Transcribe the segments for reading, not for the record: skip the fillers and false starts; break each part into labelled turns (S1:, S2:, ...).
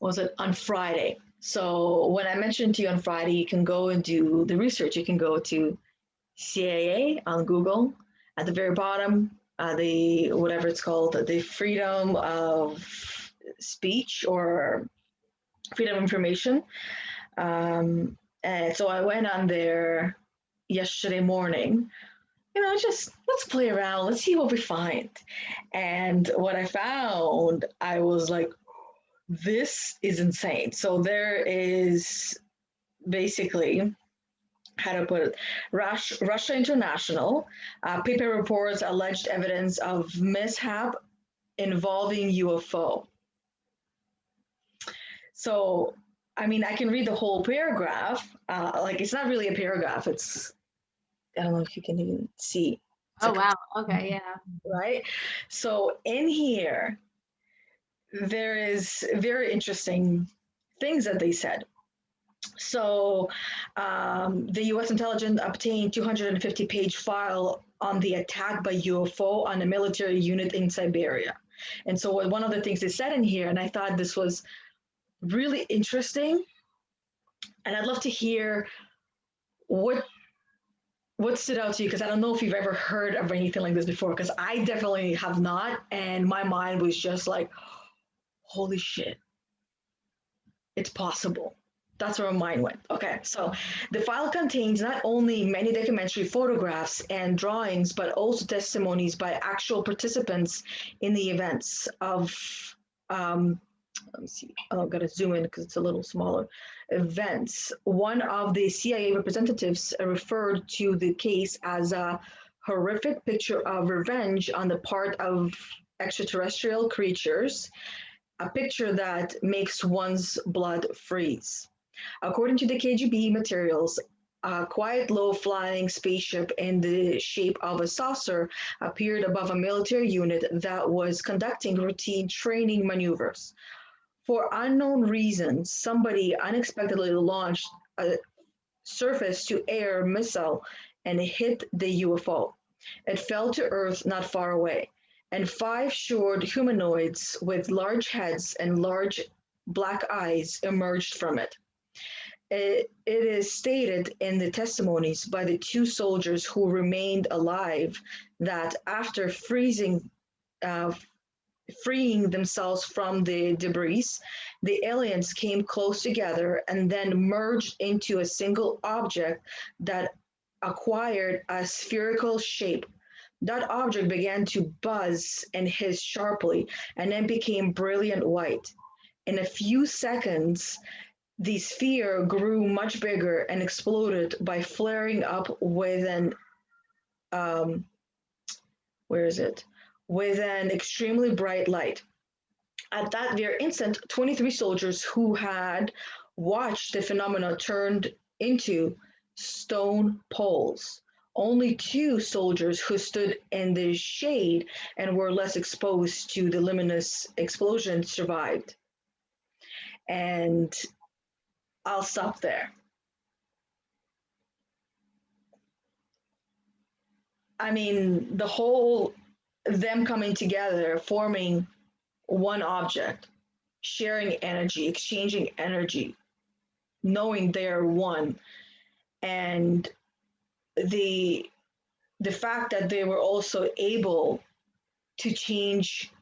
S1: was it on Friday. So when I mentioned to you on Friday, you can go and do the research. You can go to CIA on Google. At the very bottom, the whatever it's called, the freedom of speech or freedom of information. And so I went on there yesterday morning. Just let's play around. Let's see what we find. And what I found, I was like, this is insane. So there is basically how to put it, Russia International, paper reports alleged evidence of mishap involving UFO. So, I mean, I can read the whole paragraph. Like, it's not really a paragraph. I don't know if you can even see.
S2: Oh, wow. Okay, yeah.
S1: Right? So, in here, there is very interesting things that they said. So, the U.S. intelligence obtained 250-page file on the attack by UFO on a military unit in Siberia. And so, one of the things they said in here, and I thought this was really interesting, and I'd love to hear what what stood out to you, because I don't know if you've ever heard of anything like this before, because I definitely have not, and my mind was just like, holy shit, it's possible. That's where my mind went. Okay, so the file contains not only many documentary photographs and drawings, but also testimonies by actual participants in the events of, let me see, oh, I've got to zoom in because it's a little smaller, events. One of the CIA representatives referred to the case as a horrific picture of revenge on the part of extraterrestrial creatures, a picture that makes one's blood freeze. According to the KGB materials, a quiet, low flying spaceship in the shape of a saucer appeared above a military unit that was conducting routine training maneuvers. For unknown reasons, somebody unexpectedly launched a surface to air missile and hit the UFO. It fell to Earth not far away, and five short humanoids with large heads and large black eyes emerged from it. It is stated in the testimonies by the two soldiers who remained alive that after uh, freeing themselves from the debris, the aliens came close together and then merged into a single object that acquired a spherical shape. That object began to buzz and hiss sharply and then became brilliant white. In a few seconds, the sphere grew much bigger and exploded by flaring up with an um, where is it? With an extremely bright light. At that very instant, 23 soldiers who had watched the phenomena turned into stone poles. Only two soldiers who stood in the shade and were less exposed to the luminous explosion survived. And I'll stop there. I mean, the whole them coming together, forming one object, sharing energy, exchanging energy, knowing they're one, and the the fact that they were also able to change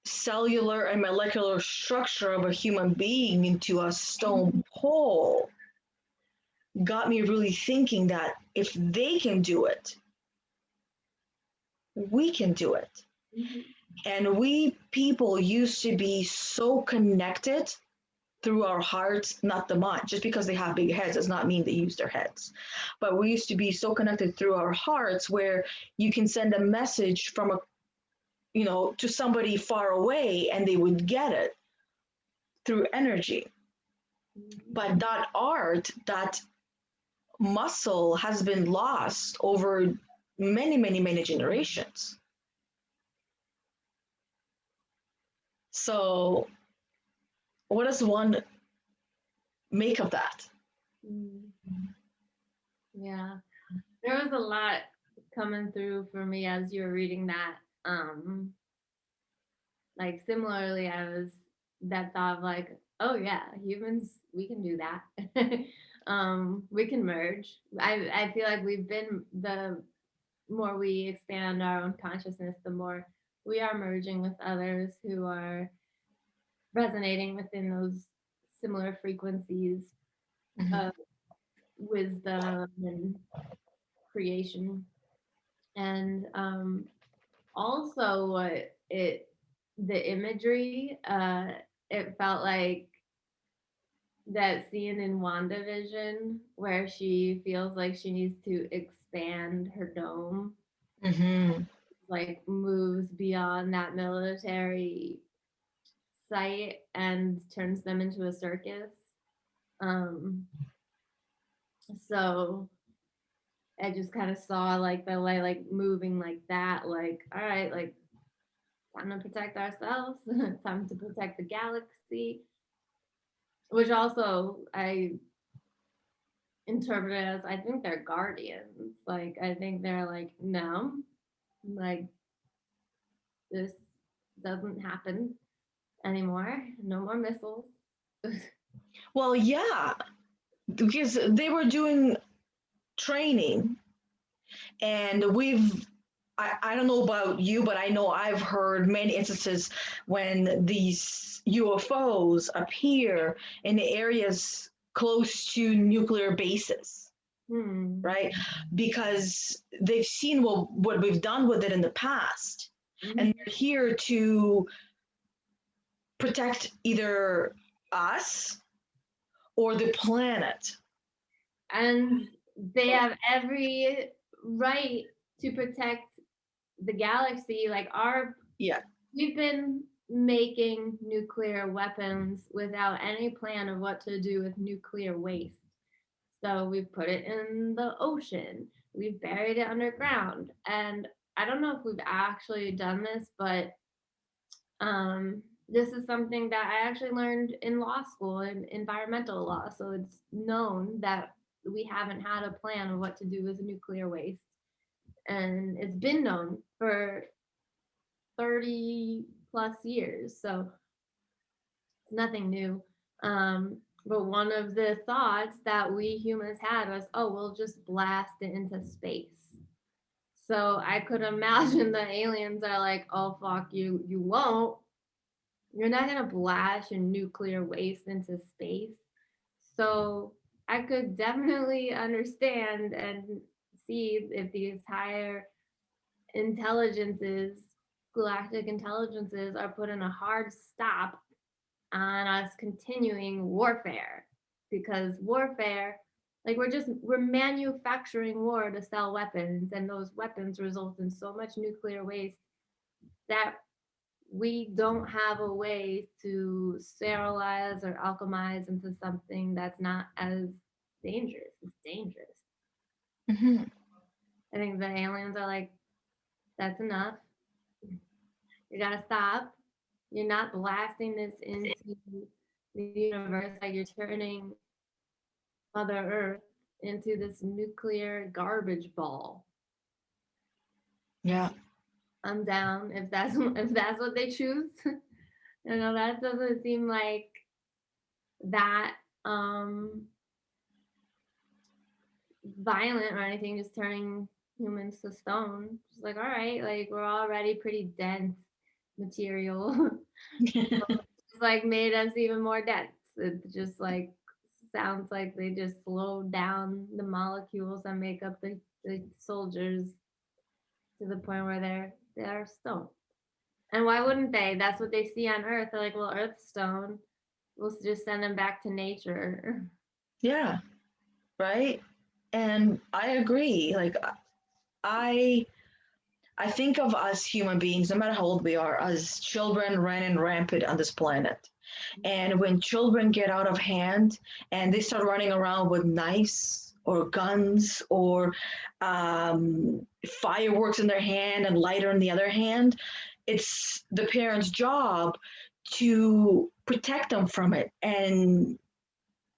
S1: cellular and molecular structure of a human being into a stone pole got me really thinking that if they can do it, we can do it.
S2: Mhm.
S1: And we people used to be so connected through our hearts, not the mind. Just because they have big heads does not mean they use their heads. But we used to be so connected through our hearts where you can send a message from to somebody far away and they would get it through energy.
S2: Mhm.
S1: But that art, that muscle has been lost over many, many, many generations. So, what does one make of that?
S2: Mm. Yeah. There was a lot coming through for me as you were reading that. Like similarly, I was that thought of like, oh yeah, humans, we can do that. We can merge. I feel like we've been the more we expand our own consciousness, the more we are merging with others who are resonating within those similar frequencies
S1: Mhm.
S2: of wisdom and creation. And also, what it the imagery, it felt like that scene in WandaVision where she feels like she needs to expand her dome,
S1: Mhm.
S2: like moves beyond that military site and turns them into a circus. Um, so I just kind of saw like the way like moving like that, like all right, like time to protect ourselves, time to protect the galaxy, which also I interpret it as I think they're guardians. Like I think they're like, no, like this doesn't happen anymore. No more missiles.
S1: Well, yeah, because they were doing training, and I don't know about you, but I know I've heard many instances when these UFOs appear in areas close to nuclear bases,
S2: Hmm.
S1: right? Because they've seen what we've done with it in the past, and
S2: Mhm.
S1: they're here to protect either us or the planet.
S2: And they have every right to protect the galaxy. Like our,
S1: Yeah.
S2: we've been making nuclear weapons without any plan of what to do with nuclear waste. So we've put it in the ocean, we've buried it underground. And I don't know if we've actually done this, but this is something that I actually learned in law school in environmental law. So it's known that we haven't had a plan of what to do with nuclear waste. And it's been known for 30 plus years. So it's nothing new. But one of the thoughts that we humans had was, oh, we'll just blast it into space. So I could imagine the aliens are like, oh, fuck you, you won't. You're not going to blast your nuclear waste into space. So I could definitely understand and see if these higher intelligences, galactic intelligences, are putting a hard stop on us continuing warfare, because warfare, like we're manufacturing war to sell weapons, and those weapons result in so much nuclear waste that we don't have a way to sterilize or alchemize into something that's not as dangerous. It's dangerous.
S1: Mhm.
S2: I think the aliens are like, that's enough. You gotta stop. You're not blasting this into the universe, like you're turning Mother Earth into this nuclear garbage ball.
S1: Yeah.
S2: I'm down if that's what they choose. That doesn't seem like that violent or anything, just turning humans to stone. Just like, all right, like we're already pretty dense material. It's like made us even more dense. It just like sounds like they just slowed down the molecules that make up the soldiers to the point where they're stone. And why wouldn't they? That's what they see on Earth. They're like, well, Earth's stone. We'll just send them back to nature.
S1: Yeah. Right. And I agree. Like I I think of us human beings, no matter how old we are, as children running rampant on this planet. And when children get out of hand and they start running around with knives or guns or fireworks in their hand and lighter in the other hand, it's the parent's job to protect them from it. And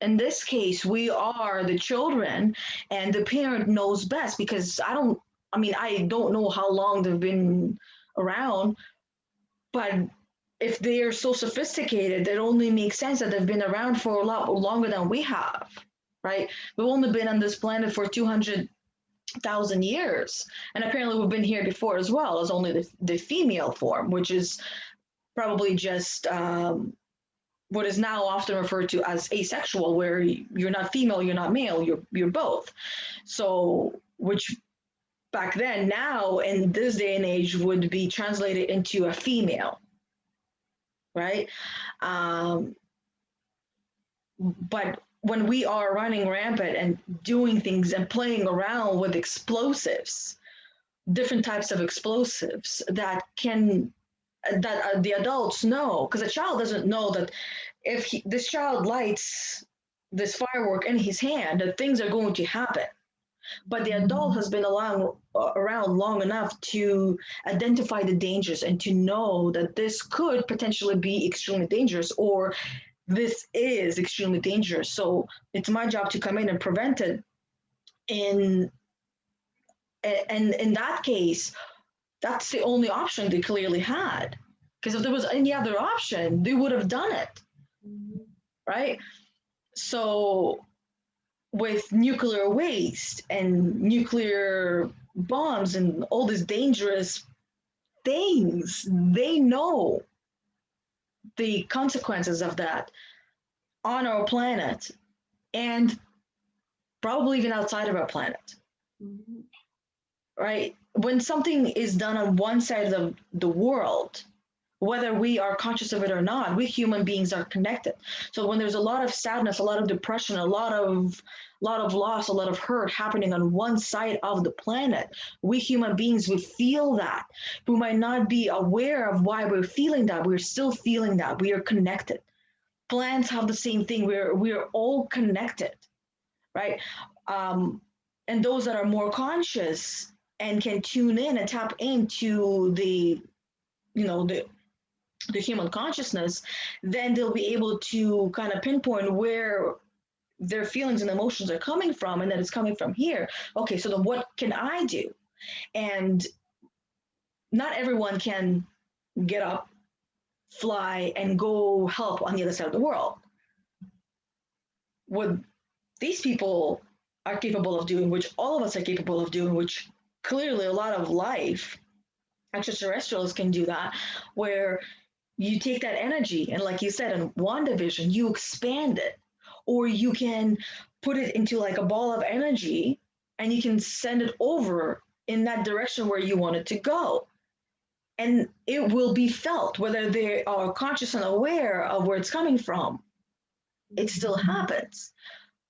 S1: in this case, we are the children, and the parent knows best because I mean, I don't know how long they've been around, but if they are so sophisticated, it only makes sense that they've been around for a lot longer than we have, right? We've only been on this planet for 200,000 years. And apparently we've been here before as well, as only the female form, which is probably just what is now often referred to as asexual, where you're not female, you're not male, you're both. So, which back then, now in this day and age, would be translated into a female, right? Um, but when we are running rampant and doing things and playing around with explosives, different types of explosives that can that the adults know, because a child doesn't know that if this child lights this firework in his hand, that things are going to happen. But the adult has been around long enough to identify the dangers and to know that this could potentially be extremely dangerous, or this is extremely dangerous. So it's my job to come in and prevent it. In and in that case, that's the only option they clearly had. Because if there was any other option, they would have done it,
S2: Mhm.
S1: right? So with nuclear waste and nuclear bombs and all these dangerous things, they know the consequences of that on our planet and probably even outside of our planet,
S2: Mhm.
S1: right? When something is done on one side of the world, whether we are conscious of it or not, we human beings are connected. So when there's a lot of sadness, a lot of depression, a lot of loss, a lot of hurt happening on one side of the planet, we human beings would feel that. We might not be aware of why we're feeling that. We're still feeling that. We are connected. Plants have the same thing. We're all connected, right? Um, and those that are more conscious and can tune in and tap into you know the human consciousness, then they'll be able to kind of pinpoint where their feelings and emotions are coming from, and that it's coming from here. Okay, so then what can I do? And not everyone can get up, fly, and go help on the other side of the world. What these people are capable of doing, which all of us are capable of doing, which clearly a lot of life extraterrestrials can do that, where you take that energy and, like you said, in WandaVision, you expand it, or you can put it into like a ball of energy and you can send it over in that direction where you want it to go. And it will be felt whether they are conscious and aware of where it's coming from. It still happens,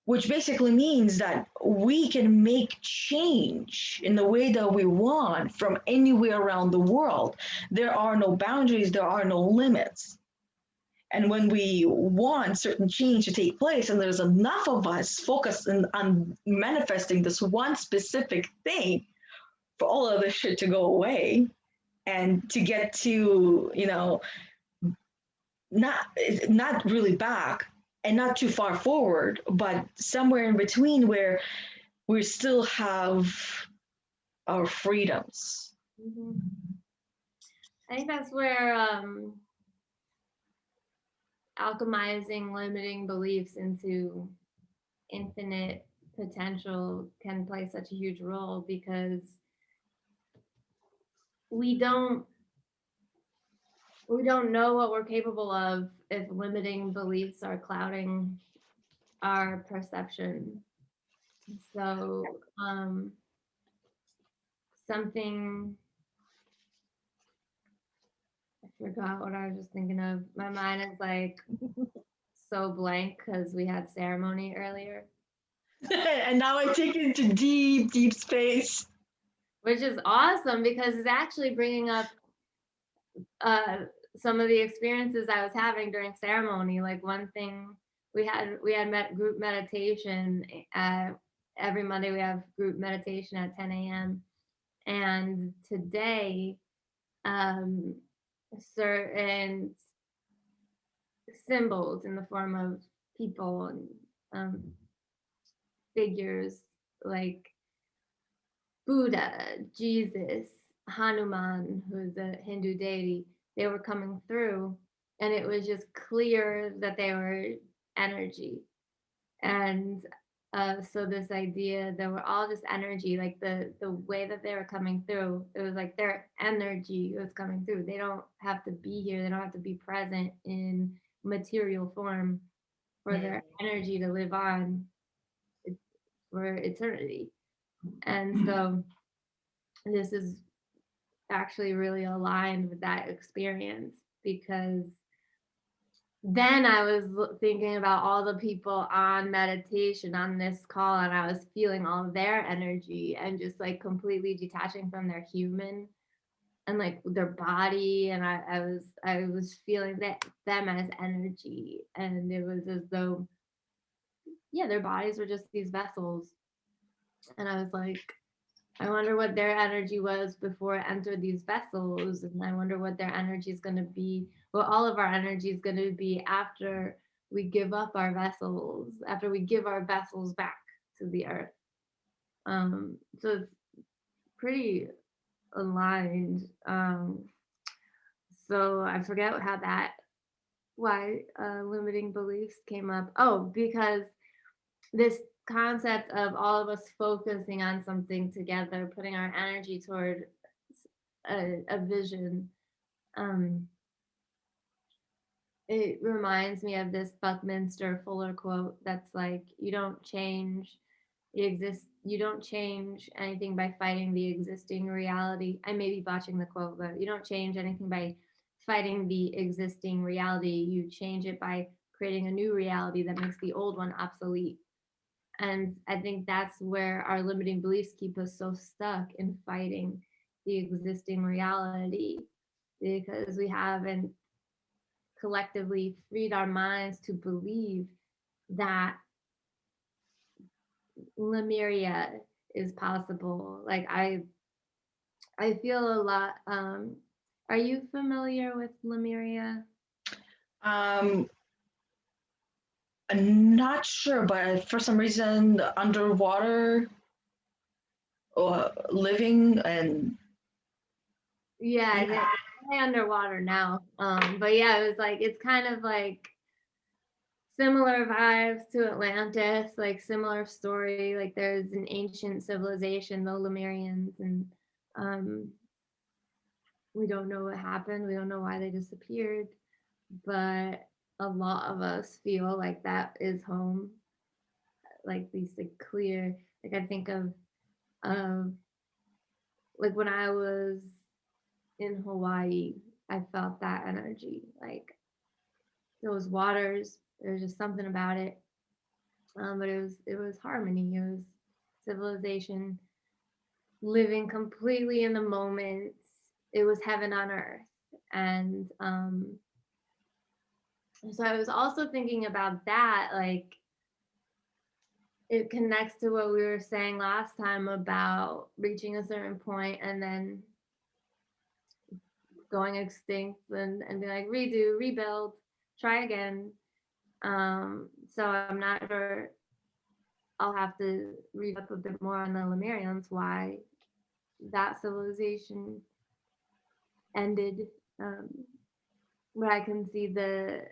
S1: which basically means that we can make change in the way that we want from anywhere around the world. There are no boundaries, there are no limits. And when we want certain change to take place, and there's enough of us focused on manifesting this one specific thing for all of this shit to go away and to get to, not not really back and not too far forward, but somewhere in between where we still have our freedoms.
S2: Mhm. I think that's where alchemizing limiting beliefs into infinite potential can play such a huge role, because we don't we don't know what we're capable of if limiting beliefs are clouding our perception. So something, I forgot what I was just thinking of. My mind is like so blank because we had ceremony earlier,
S1: And now I take it into deep, deep space.
S2: which is awesome because it's actually bringing up uh, some of the experiences I was having during ceremony. Like one thing, we had group meditation. Every Monday we have group meditation at 10 a.m. And today, um, certain symbols in the form of people and figures like Buddha, Jesus, Hanuman, who's a Hindu deity, they were coming through, and it was just clear that they were energy. And so this idea that we're all just energy, like the way that they were coming through, it was like their energy was coming through. They don't have to be here. They don't have to be present in material form for their energy to live on for eternity. And so this is actually really aligned with that experience, because then I was thinking about all the people on meditation on this call, and I was feeling all of their energy and just like completely detaching from their human and like their body. And I was feeling that them as energy. And it was as though, yeah, their bodies were just these vessels. And I was like, I wonder what their energy was before it entered these vessels. And I wonder what their energy is going to be, what all of our energy is going to be after we give up our vessels, after we give our vessels back to the earth. So it's pretty aligned. So I forget how why limiting beliefs came up. Oh, because this concept of all of us focusing on something together, putting our energy toward a vision, um, it reminds me of this Buckminster Fuller quote that's like, you don't change anything by fighting the existing reality. I may be botching the quote, but you don't change anything by fighting the existing reality. You change it by creating a new reality that makes the old one obsolete. And I think that's where our limiting beliefs keep us so stuck in fighting the existing reality, because we haven't collectively freed our minds to believe that Lemuria is possible. Like I feel a lot. Are you familiar with Lemuria?
S1: Um, I'm not sure, but for some reason, underwater living and
S2: Yeah,
S1: yeah,
S2: they're underwater now. But yeah, it was like it's kind of like similar vibes to Atlantis, like similar story. Like there's an ancient civilization, the Lemurians, and um, we don't know what happened. We don't know why they disappeared, but a lot of us feel like that is home. Like these like clear. Like I think of um, like when I was in Hawaii, I felt that energy. Like those waters, there's just something about it. But it was harmony. It was civilization living completely in the moment. It was heaven on earth. And so I was also thinking about that, like it connects to what we were saying last time about reaching a certain point and then going extinct and be like redo, rebuild, try again. So I'm not sure, I'll have to read up a bit more on the Lemurians, why that civilization ended. Um, but I can see the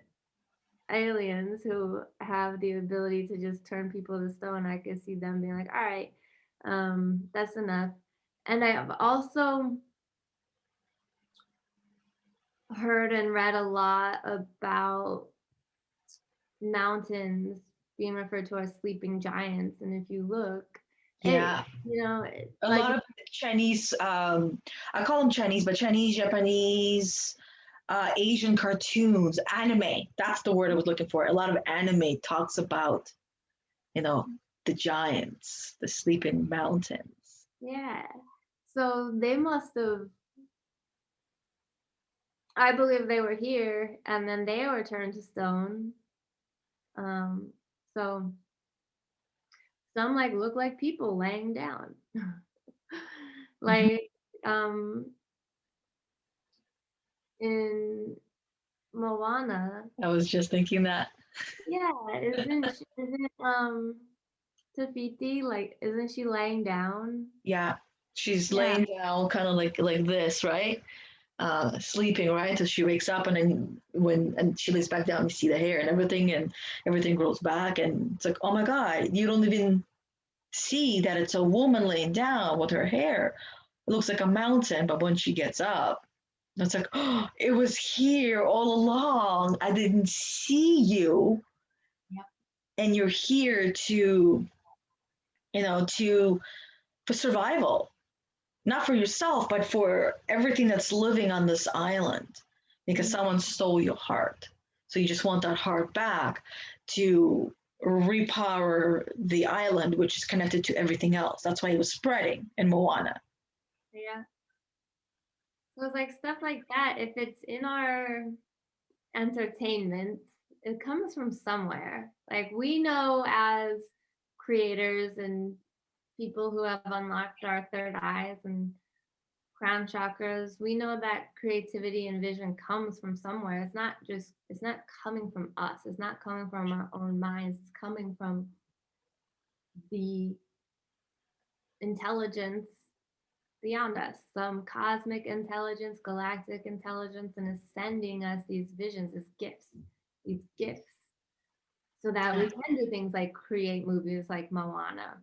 S2: aliens who have the ability to just turn people to stone. I could see them being like, all right, that's enough. And I have also heard and read a lot about mountains being referred to as sleeping giants. And if you look, it,
S1: yeah. A
S2: like,
S1: lot of Chinese, I call them Chinese, but Chinese, Japanese, Asian cartoons, anime. That's the word I was looking for. A lot of anime talks about, you know, the giants, the sleeping mountains.
S2: yeah. So they must have, I believe they were here and then they were turned to stone. Um, so some like look like people laying down.
S1: Mhm.
S2: Like um in Moana,
S1: I was just thinking that.
S2: yeah, isn't Tafiti, like isn't she laying down?
S1: Yeah, she's
S2: Yeah.
S1: laying down, kind of like this, right? sleeping, right? Until she wakes up, and then and she lays back down, you see the hair and everything grows back, and it's like, oh my God, you don't even see that it's a woman laying down with her hair. It looks like a mountain, but when she gets up, it's like, oh, it was here all along. I didn't see you,
S2: Yep.
S1: and you're here to, to for survival, not for yourself, but for everything that's living on this island, because someone stole your heart. So you just want that heart back to repower the island, which is connected to everything else. That's why it was spreading in Moana.
S2: Yeah. So it's like stuff like that. If it's in our entertainment, it comes from somewhere. Like we know as creators and people who have unlocked our third eyes and crown chakras, we know that creativity and vision comes from somewhere. It's not coming from us. It's not coming from our own minds. It's coming from the intelligence beyond us, some cosmic intelligence, galactic intelligence, and is sending us these visions, these gifts, so that we can do things like create movies like Moana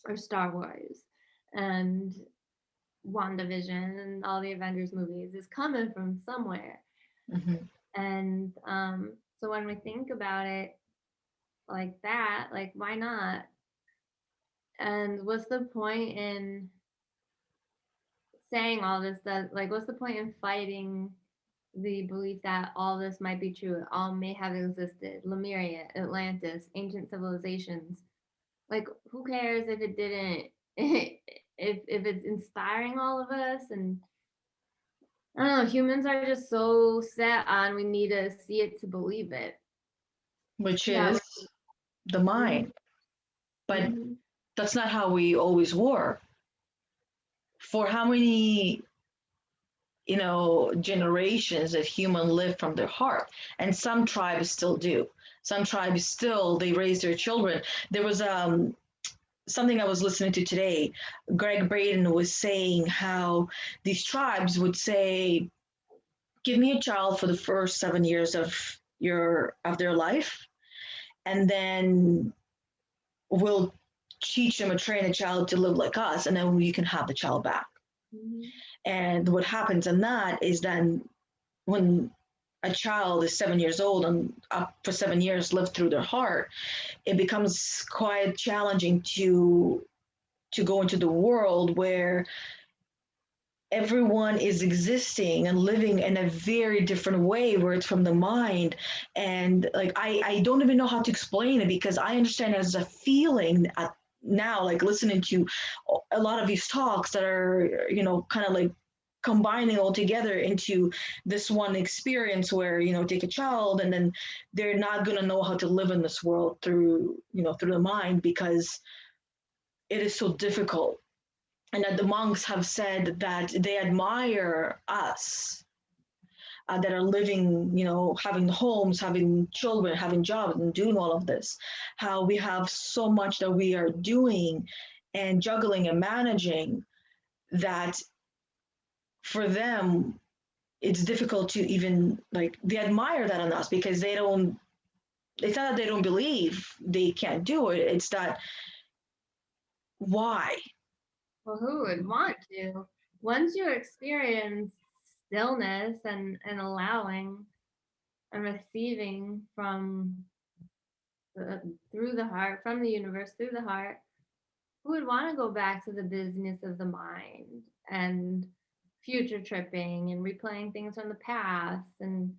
S2: or Star Wars and WandaVision and all the Avengers movies is coming from somewhere.
S1: Mm-hmm.
S2: And so when we think about it like that, like why not? And what's the point in saying all this, that like what's the point in fighting the belief that all this might be true, all may have existed, Lemuria, Atlantis, ancient civilizations? Like who cares if it didn't? If it's inspiring all of us. And I don't know, humans are just so set on we need to see it to believe it.
S1: Which
S2: Yeah.
S1: is the mind. But
S2: Mm-hmm.
S1: that's not how we always were. For how many, generations that human live from their heart, and some tribes still do. Some tribes still they raise their children. There was something I was listening to today. Greg Braden was saying how these tribes would say, "Give me a child for the first 7 years of their life, and then we'll teach them or train a child to live like us, and then you can have the child back."
S2: Mm-hmm.
S1: And what happens in that is then when a child is 7 years old and up for 7 years lived through their heart, it becomes quite challenging to go into the world where everyone is existing and living in a very different way where it's from the mind. And like I don't even know how to explain it, because I understand it as a feeling now, like listening to a lot of these talks that are kind of like combining all together into this one experience where take a child and then they're not going to know how to live in this world through the mind, because it is so difficult. And that the monks have said that they admire us, that are living, having homes, having children, having jobs, and doing all of this. How we have so much that we are doing and juggling and managing, that for them it's difficult to even, like, they admire that on us, because they don't, it's not that they don't believe they can't do it, it's that why.
S2: Well, who would want to? Once you experience stillness and allowing and receiving from through the heart, from the universe through the heart, who would want to go back to the business of the mind and future tripping and replaying things from the past? And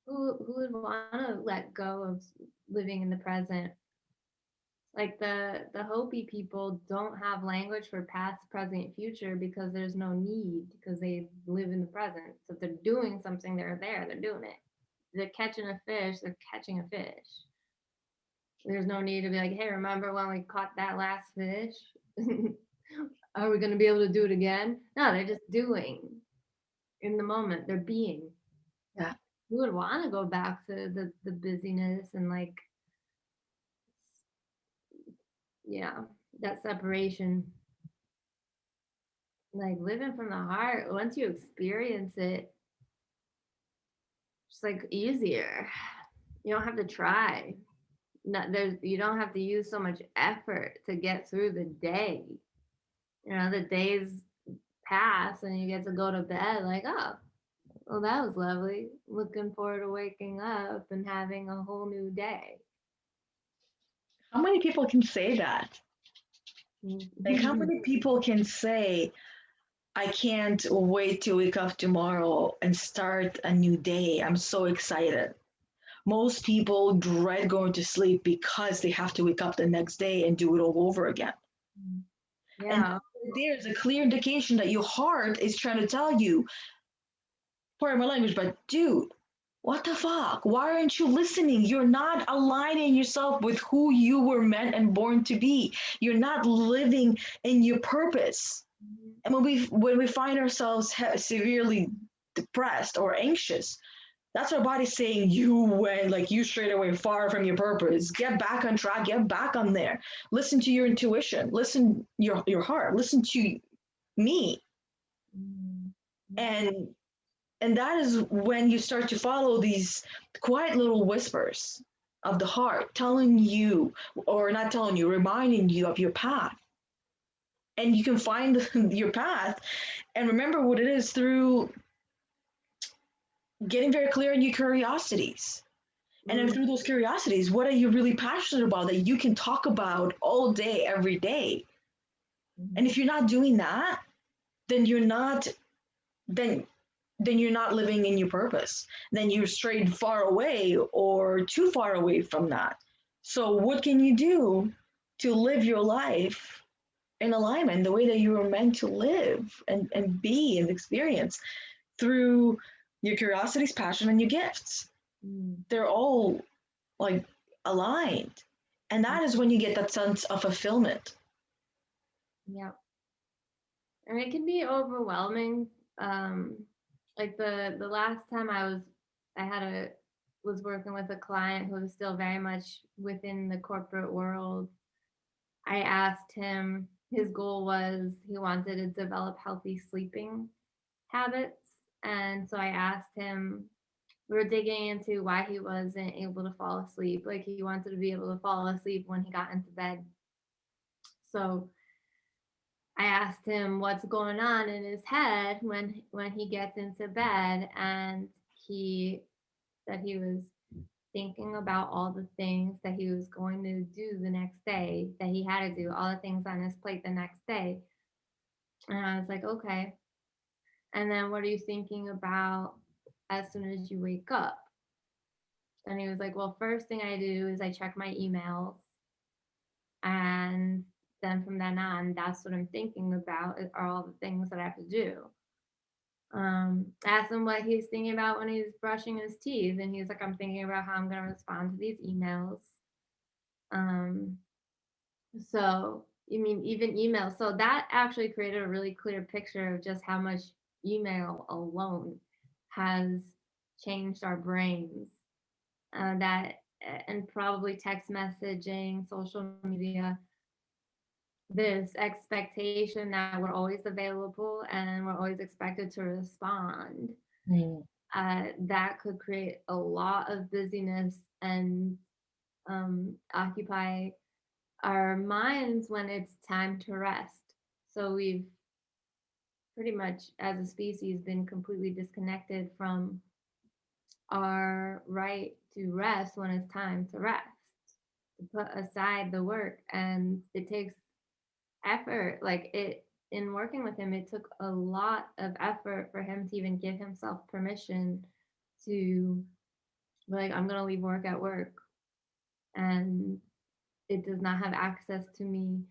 S2: who would want to let go of living in the present? Like the Hopi people don't have language for past, present, future, because there's no need, because they live in the present. So if they're doing something, they're doing it. They're catching a fish, they're catching a fish. There's no need to be like, hey, remember when we caught that last fish? Are we going to be able to do it again? No, they're just doing in the moment. They're being.
S1: Yeah.
S2: Who would want to go back to the busyness and like, yeah, that separation? like living from the heart, once you experience it, it's like easier. You don't have to try. Not there's you don't have to use so much effort to get through the day. The days pass and you get to go to bed like, oh, well, that was lovely. Looking forward to waking up and having a whole new day.
S1: How many people can say that? Like, how
S2: Mhm.
S1: many people can say, I can't wait to wake up tomorrow and start a new day? I'm so excited. Most people dread going to sleep because they have to wake up the next day and do it all over again. And
S2: Yeah.
S1: there's a clear indication that your heart is trying to tell you, pardon my language, but dude, what the fuck? Why aren't you listening? You're not aligning yourself with who you were meant and born to be. You're not living in your purpose. And when we find ourselves severely depressed or anxious, that's our body saying you went like you straight away far from your purpose. Get back on track. Get back on there. Listen to your intuition. Listen your heart. Listen to me.
S2: Mhm.
S1: And and that is when you start to follow these quiet little whispers of the heart telling you, or not telling you, reminding you of your path. And you can find your path and remember what it is through getting very clear on your curiosities. And then
S2: Mm.
S1: through those curiosities, what are you really passionate about that you can talk about all day, every day? And if you're not doing that, then you're not then then you're not living in your purpose. Then you're strayed far away or too far away from that. So what can you do to live your life in alignment the way that you were meant to live and be and experience through your curiosities, passion, and your gifts?
S2: Mm.
S1: They're all like aligned. And that is when you get that sense of fulfillment.
S2: Yeah. And it can be overwhelming. Um, like the last time I had a was working with a client who was still very much within the corporate world. I asked him, his goal was he wanted to develop healthy sleeping habits. And so I asked him, we were digging into why he wasn't able to fall asleep. Like he wanted to be able to fall asleep when he got into bed. So I asked him what's going on in his head when he gets into bed, and he said he was thinking about all the things that he was going to do the next day, that he had to do, all the things on his plate the next day. And I was like, okay. And then what are you thinking about as soon as you wake up? And he was like, well, first thing I do is I check my emails. And then from then on, that's what I'm thinking about are all the things that I have to do. Asked him what he's thinking about when he's brushing his teeth. And he's like, I'm thinking about how I'm going to respond to these emails. Um, so, you mean even email. So that actually created a really clear picture of just how much email alone has changed our brains. That and probably text messaging, social media, this expectation that we're always available and we're always expected to respond.
S1: Mm.
S2: That could create a lot of busyness and occupy our minds when it's time to rest. So we've pretty much, as a species, been completely disconnected from our right to rest when it's time to rest, to put aside the work. And it takes effort. Like it, in working with him, it took a lot of effort for him to even give himself permission to, like, I'm going to leave work at work. And it does not have access to me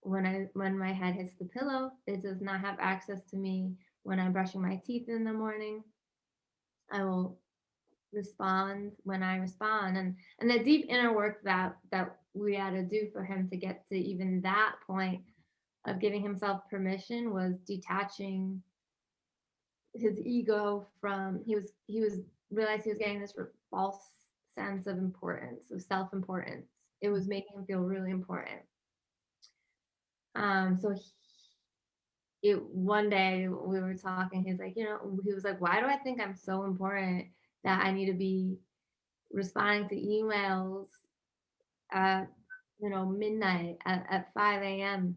S2: when my head hits the pillow. It does not have access to me when I'm brushing my teeth in the morning. I will respond when I respond. And the deep inner work that we had to do for him to get to even that point of giving himself permission was detaching his ego from he was realized he was getting this false sense of importance, of self-importance. It was making him feel really important. So one day we were talking, he's like, he was like, why do I think I'm so important that I need to be responding to emails at, midnight at 5 a.m.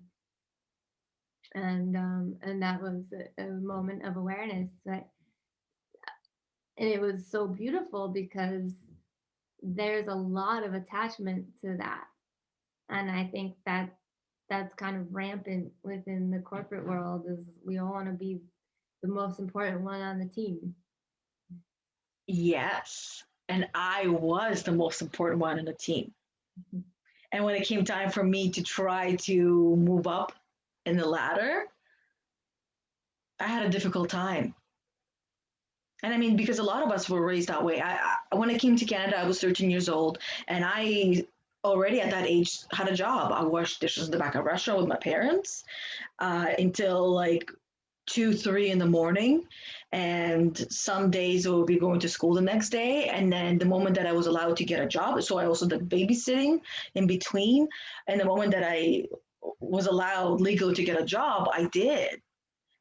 S2: And that was a moment of awareness and it was so beautiful because there's a lot of attachment to that. And I think that that's kind of rampant within the corporate world is we all want to be the most important one on the team.
S1: Yes. And I was the most important one in the team. And when it came time for me to try to move up in the ladder, I had a difficult time. And I mean, because a lot of us were raised that way. When I came to Canada, I was 13 years old, and I already at that age had a job. I washed dishes in the back of a restaurant with my parents until like 2, 3 in the morning. And some days I would be going to school the next day. And then the moment that I was allowed to get a job, so I also did babysitting in between. And the moment that I was allowed legally to get a job, I did.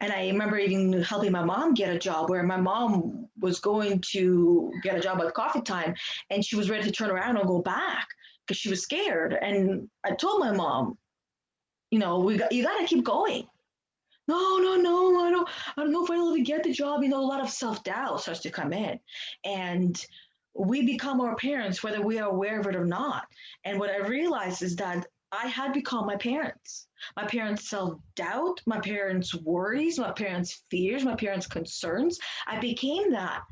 S1: And I remember even helping my mom get a job where my mom was going to get a job at coffee time and she was ready to turn around and go back because she was scared. And I told my mom, you got to keep going. No, no, no, I don't know if I'll ever get the job. A lot of self-doubt starts to come in. And we become our parents, whether we are aware of it or not. And what I realized is that I had become my parents. My parents' self-doubt, my parents' worries, my parents' fears, my parents' concerns. I became that.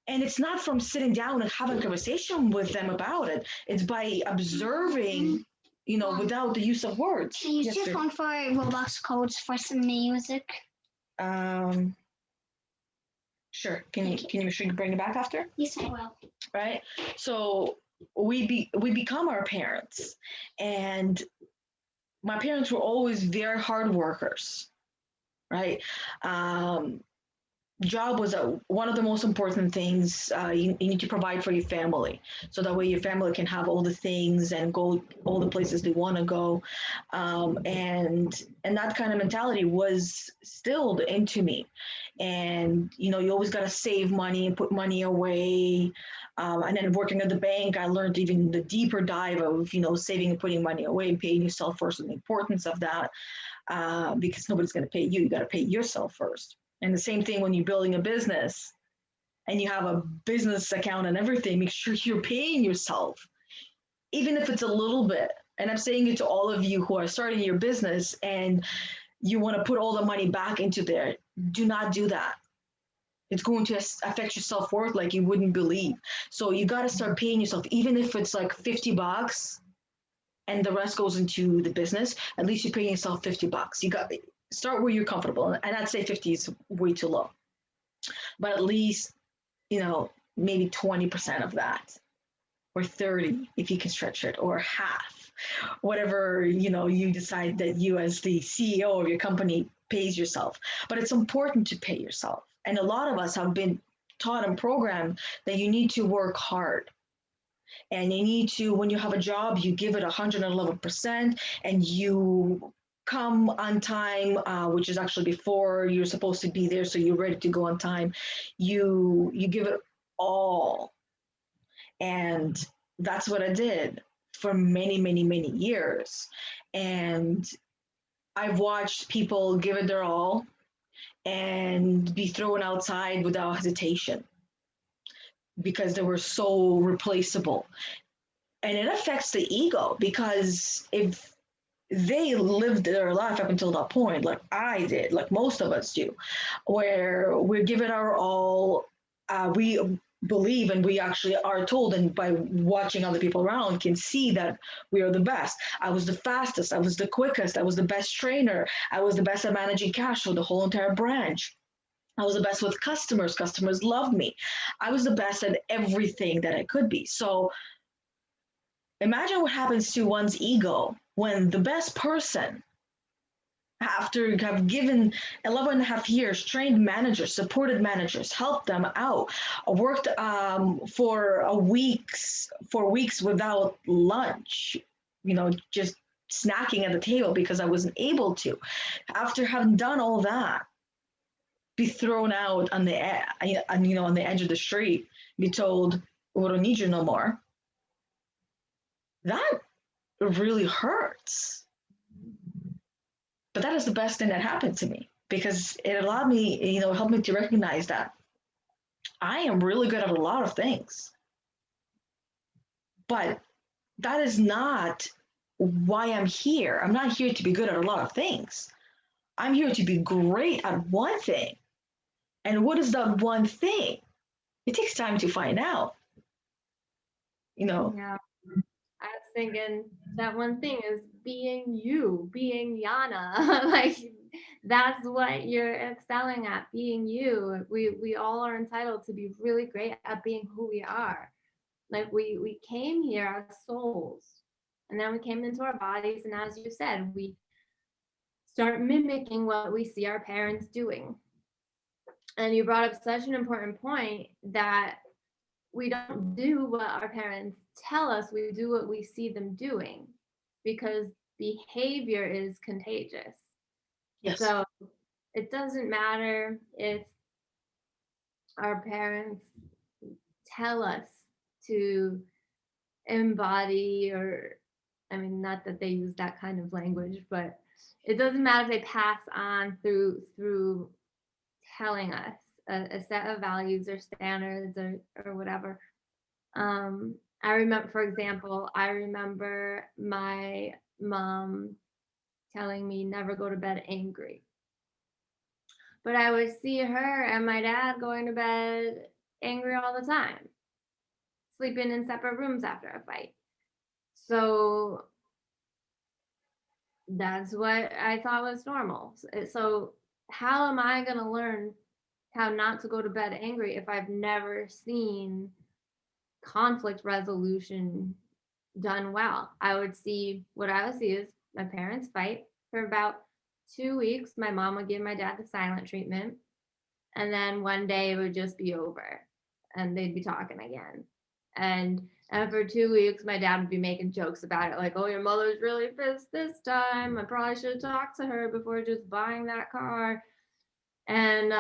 S1: And it's not from sitting down and having a conversation with them about it. It's by observing, without the use of words.
S3: Can you use your phone for Roblox codes for some music?
S1: Sure. Can you make sure you bring it back after?
S3: Yes, I will.
S1: Right. So we become our parents, and my parents were always very hard workers, right? Job was one of the most important things. You need to provide for your family, so that way your family can have all the things and go all the places they want to go, and that kind of mentality was instilled into me. And you always got to save money and put money away. And then working at the bank, I learned even the deeper dive of saving and putting money away and paying yourself first, and the importance of that, because nobody's going to pay you. You got to pay yourself first. And the same thing when you're building a business and you have a business account and everything, make sure you're paying yourself, even if it's a little bit. And I'm saying it to all of you who are starting your business and you want to put all the money back into there. Do not do that. It's going to affect your self-worth like you wouldn't believe. So you got to start paying yourself, even if it's like $50 and the rest goes into the business, at least you're paying yourself $50. You got start where you're comfortable. And I'd say 50 is way too low. But at least, maybe 20% of that, or 30 if you can stretch it, or half, whatever, you decide that you as the CEO of your company pays yourself. But it's important to pay yourself. And a lot of us have been taught and programmed that you need to work hard. And you need to, when you have a job, you give it 111% and you come on time, which is actually before you're supposed to be there, so you're ready to go on time. You give it all. And that's what I did for many, many, many years. And I've watched people give it their all and be thrown outside without hesitation because they were so replaceable. And it affects the ego, because if they lived their life up until that point, like I did, like most of us do, where we're giving our all, we believe, and we actually are told, and by watching other people around can see that we are the best. I was the fastest, I was the quickest, I was the best trainer, I was the best at managing cash for the whole entire branch. I was the best with customers. Customers loved me. I was the best at everything that I could be. So imagine what happens to one's ego when the best person, after have given 11 and a half years, trained managers, supported managers, helped them out, worked for weeks without lunch, just snacking at the table because I wasn't able to. After having done all that, be thrown out on the on the edge of the street, be told we don't need you no more. That really hurts. But that is the best thing that happened to me because it allowed me, helped me to recognize that I am really good at a lot of things. But that is not why I'm here. I'm not here to be good at a lot of things. I'm here to be great at one thing. And what is that one thing? It takes time to find out.
S2: Yeah. I was thinking that one thing is being you, being Yana. Like that's what you're excelling at, being you. We all are entitled to be really great at being who we are. Like we came here as souls, and then we came into our bodies, and as you said, we start mimicking what we see our parents doing. And you brought up such an important point that we don't do what our parents tell us, we do what we see them doing, because behavior is contagious.
S1: Yes.
S2: So it doesn't matter if our parents tell us to embody, or I mean, not that they use that kind of language, but it doesn't matter if they pass on through telling us a set of values or standards or whatever. I remember, for example, I remember my mom telling me never go to bed angry. But I would see her and my dad going to bed angry all the time, sleeping in separate rooms after a fight. So that's what I thought was normal. So how am I going to learn how not to go to bed angry if I've never seen conflict resolution done well? What I would see is my parents fight for about 2 weeks. My mom would give my dad the silent treatment, and then one day it would just be over and they'd be talking again. And for 2 weeks, my dad would be making jokes about it, like, oh, your mother's really pissed this time. I probably should have talked to her before just buying that car. And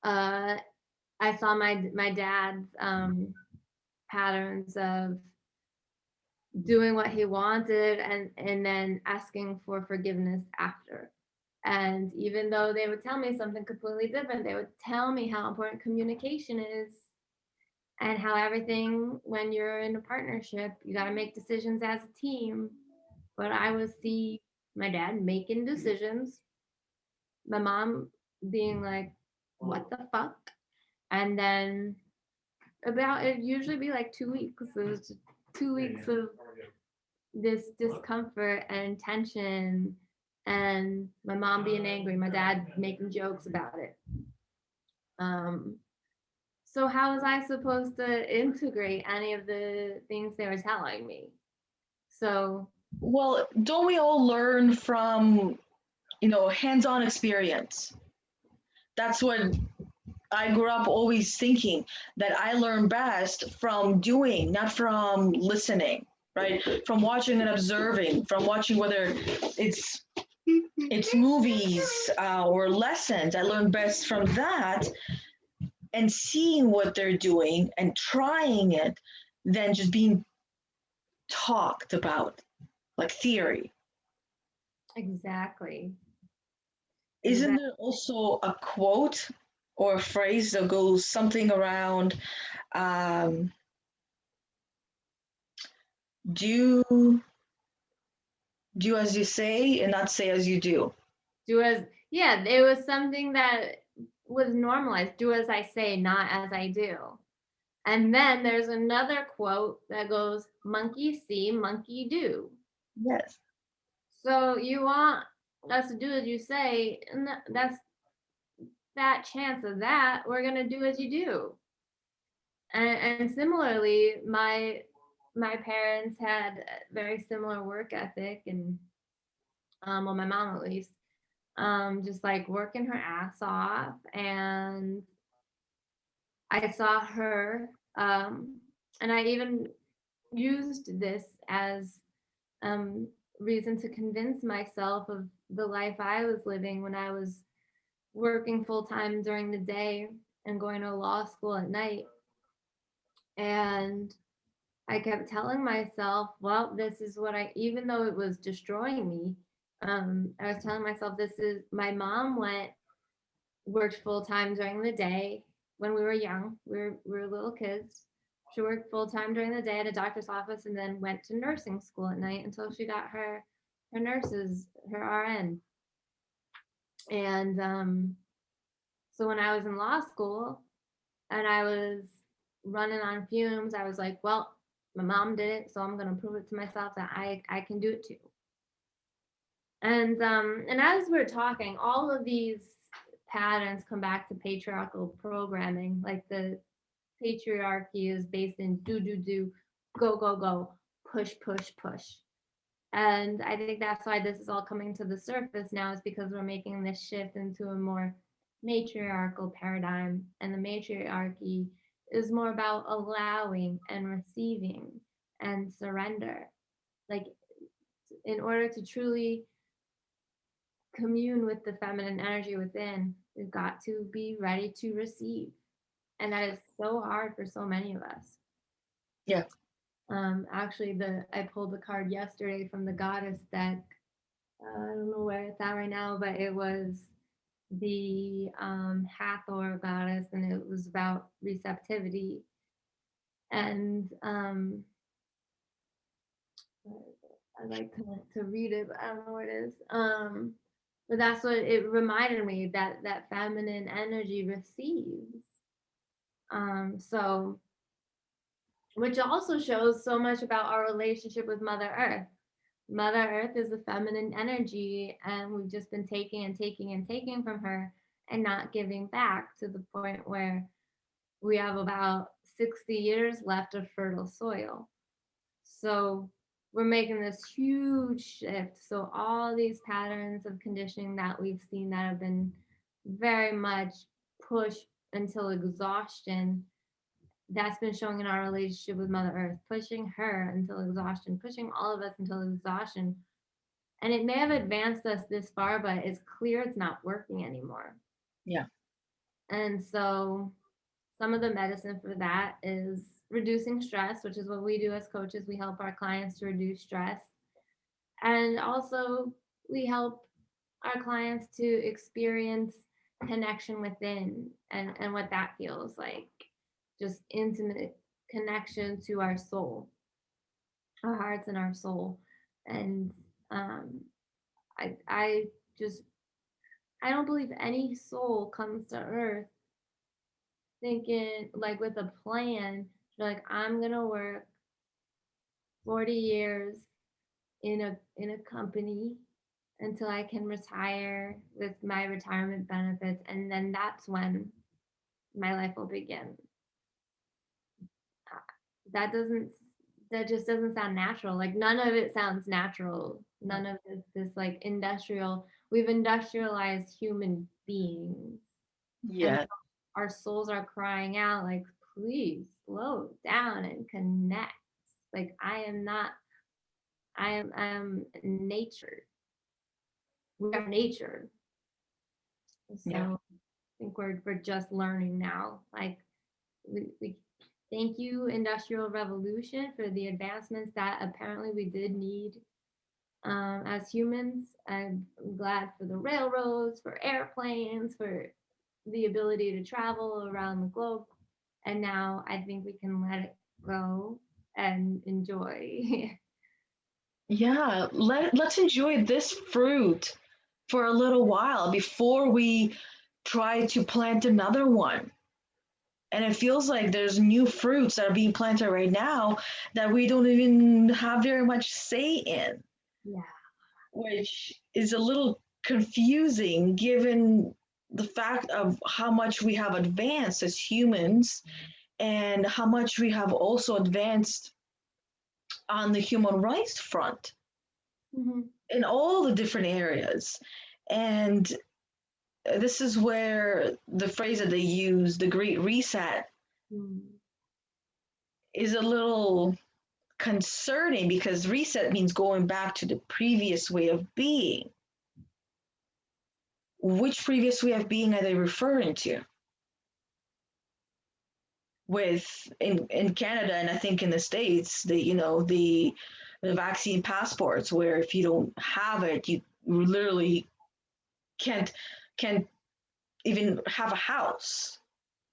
S2: I saw my dad's patterns of doing what he wanted and then asking for forgiveness after. And even though they would tell me something completely different, they would tell me how important communication is and how everything, when you're in a partnership, you got to make decisions as a team. But I would see my dad making decisions, my mom being like, what the fuck? And then it'd usually be like 2 weeks. It was just 2 weeks of this discomfort and tension, and my mom being angry, my dad making jokes about it. So how was I supposed to integrate any of the things they were telling me? So
S1: Well, don't we all learn from, hands-on experience? That's what I grew up always thinking, that I learn best from doing, not from listening, right? From watching and observing, from watching whether it's movies or lessons. I learn best from that and seeing what they're doing and trying it than just being talked about like theory.
S2: exactly.
S1: Isn't there also a quote or a phrase that goes something around do as you say and not say as you do?
S2: It was something that was normalized. Do as I say, not as I do. And then there's another quote that goes, monkey see, monkey do.
S1: Yes.
S2: So you want us to do as you say, and that's that chance of that, we're going to do as you do. And similarly, my parents had a very similar work ethic, and well, my mom at least, just like working her ass off. And I saw her, and I even used this as reason to convince myself of the life I was living when I was working full time during the day and going to law school at night. And I kept telling myself, well, this is what even though it was destroying me, I was telling myself, my mom worked full time during the day when we were young. We were little kids. She worked full time during the day at a doctor's office and then went to nursing school at night until she got her RN. And so when I was in law school and I was running on fumes, I was like, well, my mom did it, so I'm going to prove it to myself that I can do it too. And as we're talking, all of these patterns come back to patriarchal programming. Like the patriarchy is based in do, go, go, go, push, push, push. And I think that's why this is all coming to the surface now, is because we're making this shift into a more matriarchal paradigm. And the matriarchy is more about allowing and receiving and surrender. Like, in order to truly commune with the feminine energy within, we've got to be ready to receive. And that is so hard for so many of us.
S1: Yeah.
S2: Actually, I pulled the card yesterday from the goddess deck. I don't know where it's at right now, but it was the Hathor goddess, and it was about receptivity. And I like to read it, but I don't know where it is. But that's what it reminded me, that feminine energy receives. So, which also shows so much about our relationship with Mother Earth. Mother Earth is a feminine energy, and we've just been taking and taking and taking from her and not giving back, to the point where we have about 60 years left of fertile soil. So we're making this huge shift. So all these patterns of conditioning that we've seen that have been very much pushed until exhaustion, that's been showing in our relationship with Mother Earth, pushing her until exhaustion, pushing all of us until exhaustion. And it may have advanced us this far, but it's clear it's not working anymore.
S1: Yeah.
S2: And so some of the medicine for that is reducing stress, which is what we do as coaches. We help our clients to reduce stress. And also we help our clients to experience connection within, and what that feels like. Just intimate connection to our soul, our hearts and our soul. And I don't believe any soul comes to earth thinking like with a plan. Like, I'm gonna work 40 years in a company until I can retire with my retirement benefits, and then that's when my life will begin. That just doesn't sound natural. Like, none of it sounds natural. None of this like we've industrialized human beings.
S1: Yeah.
S2: And our souls are crying out, like, please slow down and connect. Like, I am nature. We are nature. So
S1: Yeah.
S2: I think we're just learning now. Like, we thank you, Industrial Revolution, for the advancements that apparently we did need as humans. I'm glad for the railroads, for airplanes, for the ability to travel around the globe. And now I think we can let it go and enjoy.
S1: Yeah. Let's enjoy this fruit for a little while before we try to plant another one. And it feels like there's new fruits that are being planted right now that we don't even have very much say in.
S2: Yeah.
S1: Which is a little confusing given the fact of how much we have advanced as humans and how much we have also advanced on the human rights front in all the different areas. And this is where the phrase that they use, the Great Reset, is a little concerning because reset means going back to the previous way of being. Which previous way of being are they referring to? With in Canada and I think in the States, the vaccine passports where if you don't have it, you literally can't even have a house.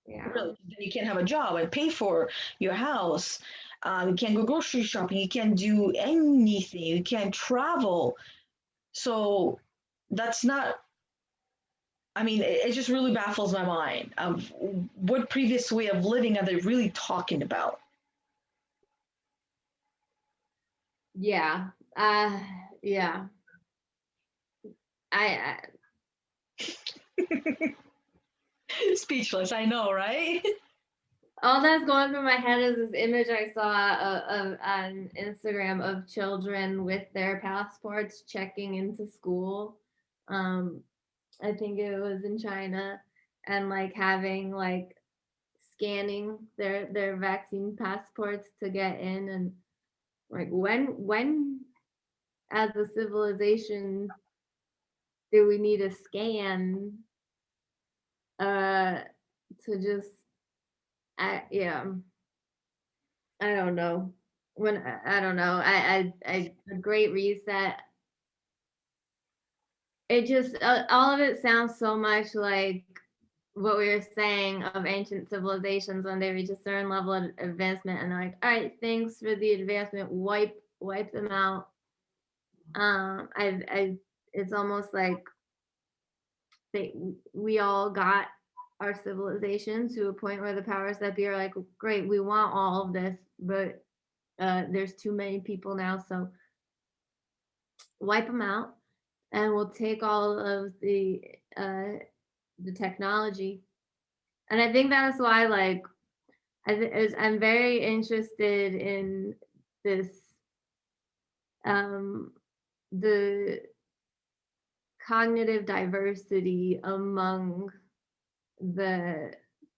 S2: Yeah.
S1: Really, you can't have a job and pay for your house. You can't go grocery shopping. You can't do anything. You can't travel. So that's not. I mean, it just really baffles my mind of what previous way of living are they really talking about?
S2: Yeah. Yeah. I
S1: Speechless. I know, right?
S2: all that's going through my head is this image I saw on Instagram of children with their passports checking into school. I think it was in China, and like having like scanning their vaccine passports to get in, and like when as a civilization do we need a scan uh to just yeah, I don't know. When I don't know. I a great reset. It just all of it sounds so much like what we were saying of ancient civilizations when they reach a certain level of advancement and they're like, all right, thanks for the advancement, wipe them out. I it's almost like they we all got our civilization to a point where the powers that be are like, great, we want all of this, but there's too many people now, so wipe them out, and we'll take all of the technology. And I think that's why, like, I'm very interested in this, um, the cognitive diversity among the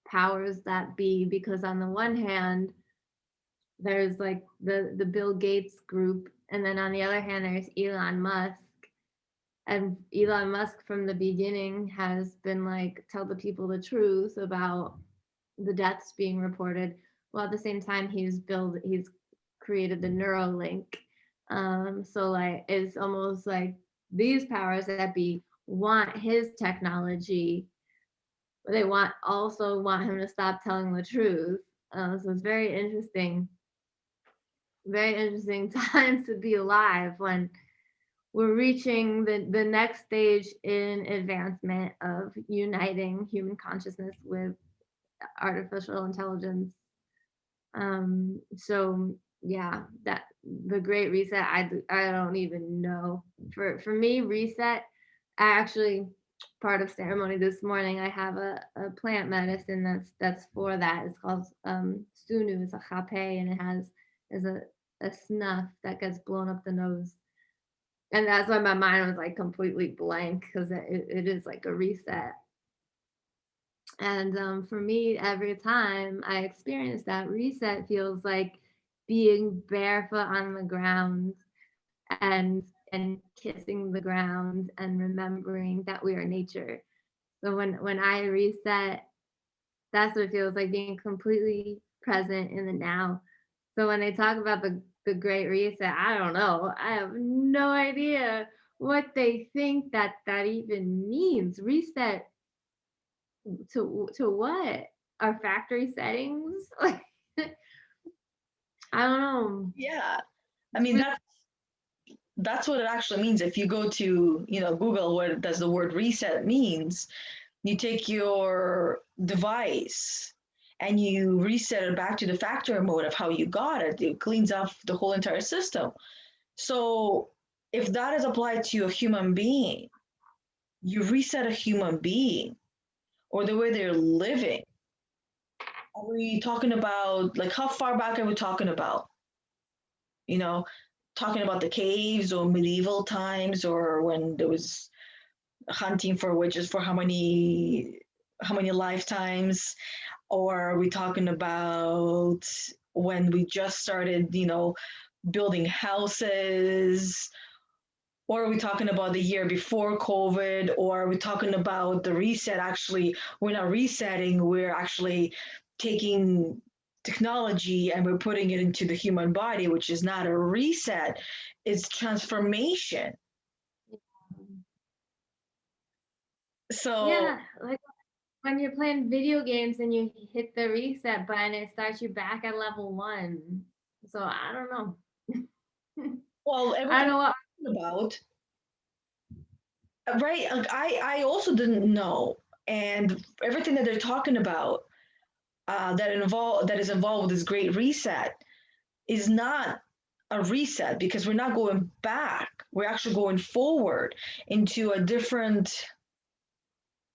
S2: powers that be, because on the one hand, there's like the Bill Gates group, and then on the other hand, there's Elon Musk. And Elon Musk from the beginning has been like, tell the people the truth about the deaths being reported. While at the same time, he's created the Neuralink. So like it's almost like these powers that be want his technology, but they also want him to stop telling the truth. So it's very interesting time to be alive when we're reaching the next stage in advancement of uniting human consciousness with artificial intelligence. So yeah, that the Great Reset, I don't even know. For me, reset, I actually part of ceremony this morning. I have a plant medicine that's for that. It's called sunu. It's a chape, and it has is a snuff that gets blown up the nose. And that's why my mind was like completely blank because it is like a reset. And for me, every time I experience that reset, feels like being barefoot on the ground and kissing the ground and remembering that we are nature. So when I reset, that's what it feels like, being completely present in the now. So when they talk about the Great Reset, I don't know. I have no idea what they think that even means. Reset to what? Our factory settings? Like, I don't know.
S1: Yeah. I mean, that's what it actually means. If you go to, Google, what does the word reset means? You take your device and you reset it back to the factory mode of how you got it. It cleans off the whole entire system. So if that is applied to a human being, you reset a human being or the way they're living. Are we talking about, like, how far back are we talking about? You know, talking about the caves or medieval times or when there was hunting for witches for how many lifetimes, or are we talking about when we just started, building houses? Or are we talking about the year before COVID? Or are we talking about the reset? Actually, we're not resetting, we're actually taking technology and we're putting it into the human body, which is not a reset, it's transformation. So,
S2: Yeah, like when you're playing video games and you hit the reset button, it starts you back at level 1. So I don't know.
S1: well,
S2: I don't
S1: everything
S2: know what.
S1: about, right? Like I also didn't know, and everything that they're talking about that is involved with this great reset is not a reset because we're not going back. We're actually going forward into a different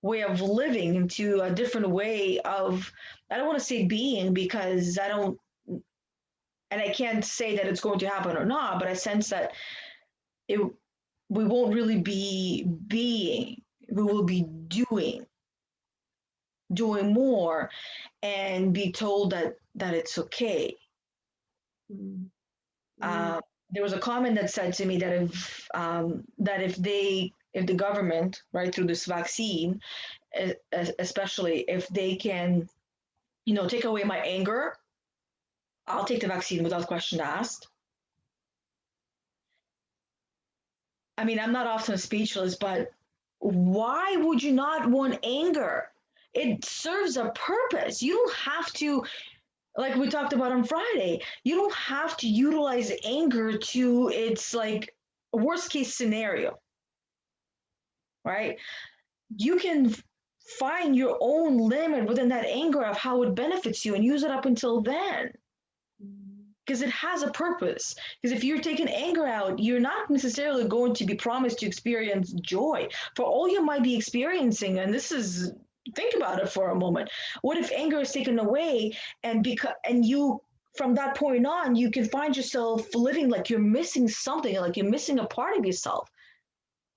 S1: way of living, into a different way of, I don't want to say being because I don't, and I can't say that it's going to happen or not, but I sense that it, we won't really be being, we will be doing more and be told that it's okay.
S2: Mm,
S1: Uh, there was a comment that said to me that if the government, right, through this vaccine, especially if they can, take away my anger, I'll take the vaccine without question asked. I mean, I'm not often speechless, but why would you not want anger? It serves a purpose. You don't have to, like we talked about on Friday, you don't have to utilize anger to its like worst case scenario, right? You can find your own limit within that anger of how it benefits you and use it up until then
S2: mm,
S1: because it has a purpose. Because if you're taking anger out, you're not necessarily going to be promised to experience joy. For all you might be experiencing, and this is, think about it for a moment. What if anger is taken away and you from that point on you can find yourself living like you're missing something, like you're missing a part of yourself.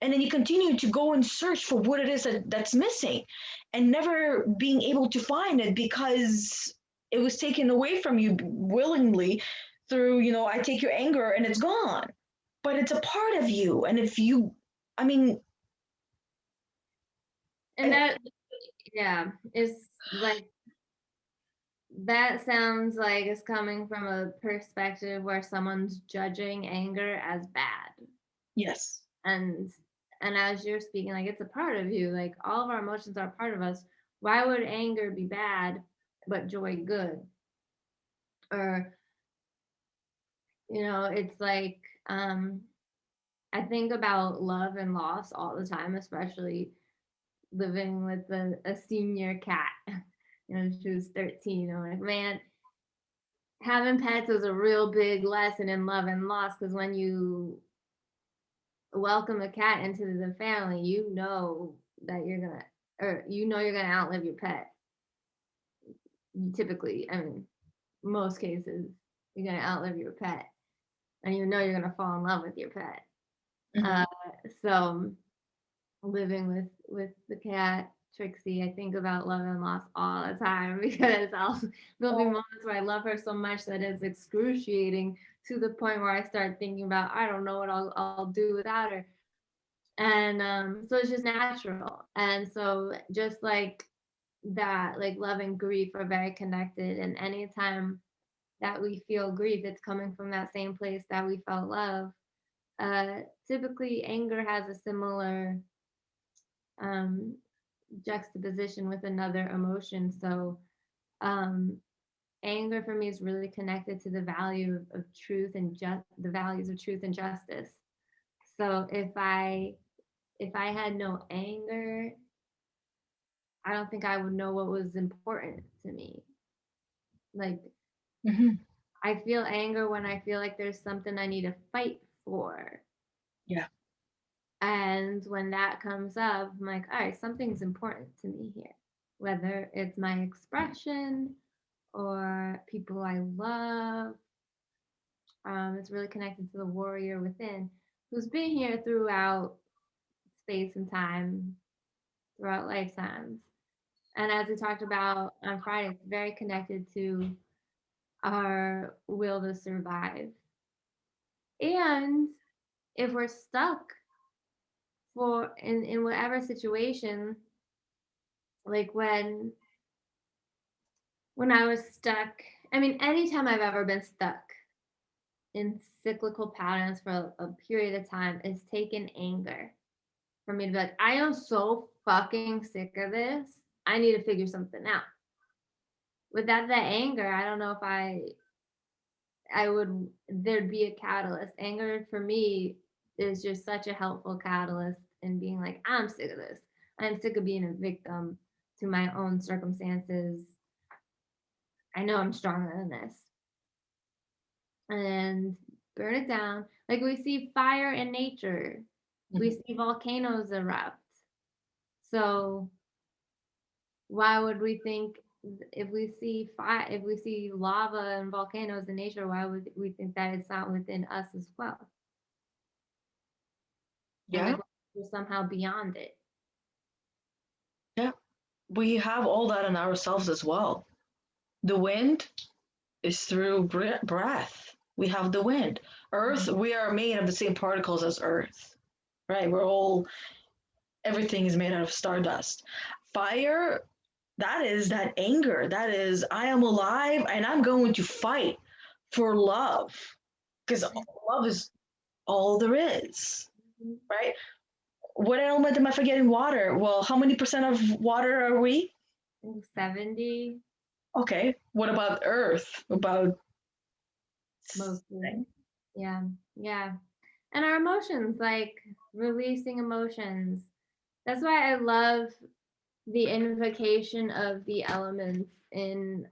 S1: And then you continue to go and search for what it is that's missing and never being able to find it because it was taken away from you willingly through, I take your anger and it's gone. But it's a part of you. And if you, I mean,
S2: And that, yeah, it's like that sounds like it's coming from a perspective where someone's judging anger as bad.
S1: yes.
S2: And as you're speaking, like it's a part of you. Like all of our emotions are a part of us. Why would anger be bad but joy good? Or, it's like I think about love and loss all the time, especially living with a senior cat. She was 13. I'm like, man, having pets is a real big lesson in love and loss because when you welcome a cat into the family, that you're gonna outlive your pet. Typically, I mean, most cases, you're gonna outlive your pet, and you're gonna fall in love with your pet.
S1: Mhm.
S2: Uh, so living with the cat Trixie, I think about love and loss all the time because there'll be moments where I love her so much that it's excruciating to the point where I start thinking about I don't know what I'll do without her. And so it's just natural. And so just like that, like love and grief are very connected. And anytime that we feel grief, it's coming from that same place that we felt love. Typically, anger has a similar um, juxtaposition with another emotion. So, um, anger for me is really connected to the value of truth and the values of truth and justice. So if I had no anger, I don't think I would know what was important to me. Like
S1: Mhm.
S2: I feel anger when I feel like there's something I need to fight for.
S1: Yeah.
S2: And when that comes up, I'm like, all right, something's important to me here. Whether it's my expression or people I love, it's really connected to the warrior within who's been here throughout space and time, throughout lifetimes. And as we talked about on Friday, it's very connected to our will to survive. And if we're stuck in whatever situation, like when I was stuck, I mean, anytime I've ever been stuck in cyclical patterns for a period of time, it's taken anger for me to be like, I am so fucking sick of this. I need to figure something out. Without that anger, I don't know if I would, there'd be a catalyst. Anger for me is just such a helpful catalyst in being like, I'm sick of this. I'm sick of being a victim to my own circumstances. I know I'm stronger than this. And burn it down. Like we see fire in nature, we see volcanoes erupt. So why would we think if we see fire, if we see lava and volcanoes in nature, why would we think that it's not within us as well? And
S1: Yeah.
S2: like we're somehow beyond it.
S1: Yeah. We have all that in ourselves as well. The wind is through breath. We have the wind. Earth, we are made of the same particles as Earth, right? Everything is made out of stardust. Fire, that is that anger. That is, I am alive and I'm going to fight for love because love is all there is, right? What element am I forgetting? Water. Well, how many percent of water are we?
S2: 70
S1: Okay. What about Earth? About
S2: mostly. Yeah. And our emotions, like releasing emotions. That's why I love the invocation of the elements in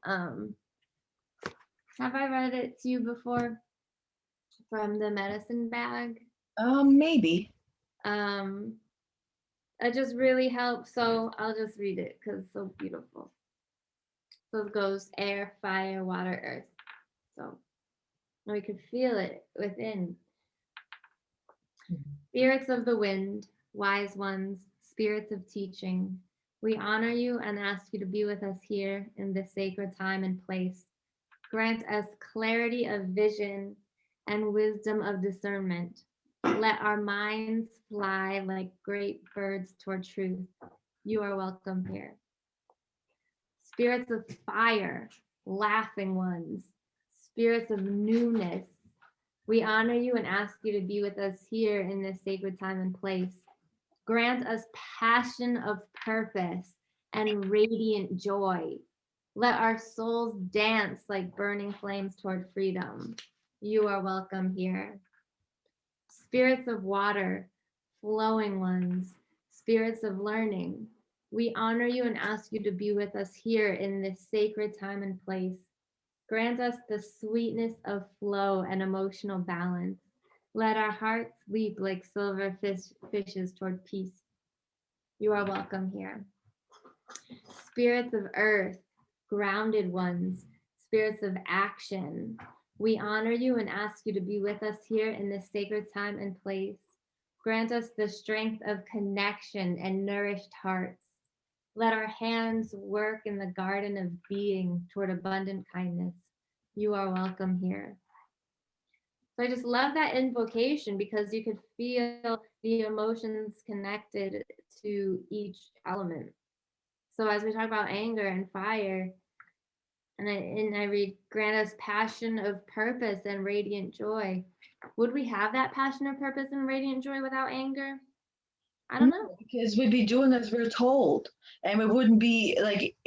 S2: have I read it to you before from the medicine bag?
S1: Maybe.
S2: It just really helps. So I'll just read it because it's so beautiful. So it goes air, fire, water, earth. So we could feel it within. Spirits of the wind, wise ones, spirits of teaching, we honor you and ask you to be with us here in this sacred time and place. Grant us clarity of vision and wisdom of discernment. Let our minds fly like great birds toward truth. You are welcome here. Spirits of fire, laughing ones, spirits of newness, we honor you and ask you to be with us here in this sacred time and place. Grant us passion of purpose and radiant joy. Let our souls dance like burning flames toward freedom. You are welcome here. Spirits of water, flowing ones, spirits of learning, we honor you and ask you to be with us here in this sacred time and place. Grant us the sweetness of flow and emotional balance. Let our hearts leap like silver fishes toward peace. You are welcome here. Spirits of earth, grounded ones, spirits of action, we honor you and ask you to be with us here in this sacred time and place. Grant us the strength of connection and nourished hearts. Let our hands work in the garden of being toward abundant kindness. You are welcome here. So I just love that invocation because you could feel the emotions connected to each element. So as we talk about anger and fire, and I read, grant us passion of purpose and radiant joy. Would we have that passion of purpose and radiant joy without anger? I don't know.
S1: Because we'd be doing as we're told, and we wouldn't be like,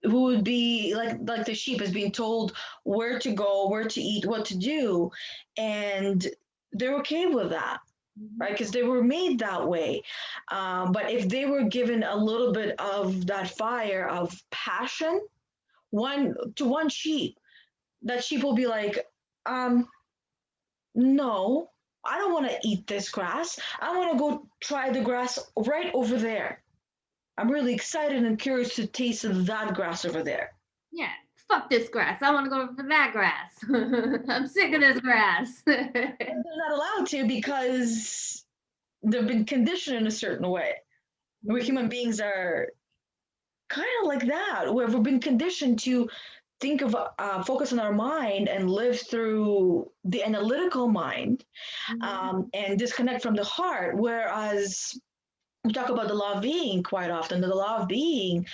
S1: who would be like the sheep is being told where to go, where to eat, what to do, and they're okay with that, right? Because they were made that way. But if they were given a little bit of that fire of passion, one sheep, that sheep will be like, no, I don't want to eat this grass. I want to go try the grass right over there. I'm really excited and curious to taste that grass over there.
S2: Yeah, fuck this grass. I want to go for that grass. I'm sick of this grass.
S1: And they're not allowed to because they've been conditioned in a certain way. We human beings are kind of like that, where we've been conditioned to think of focus on our mind and live through the analytical mind, and disconnect from the heart. Whereas we talk about the law of being quite often. The law of being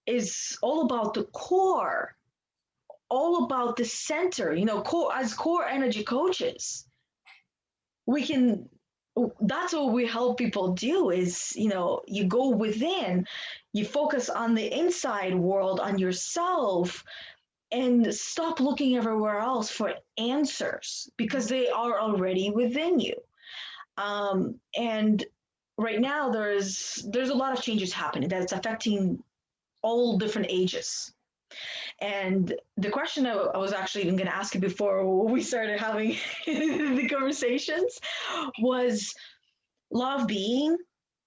S1: is all about the core, all about the center. Core, as core energy coaches, we can. That's what we help people do. Is you go within, you focus on the inside world, on yourself, and stop looking everywhere else for answers because they are already within you. And right now there's a lot of changes happening that's affecting all different ages. And the question I was actually even going to ask you before we started having the conversations was law of being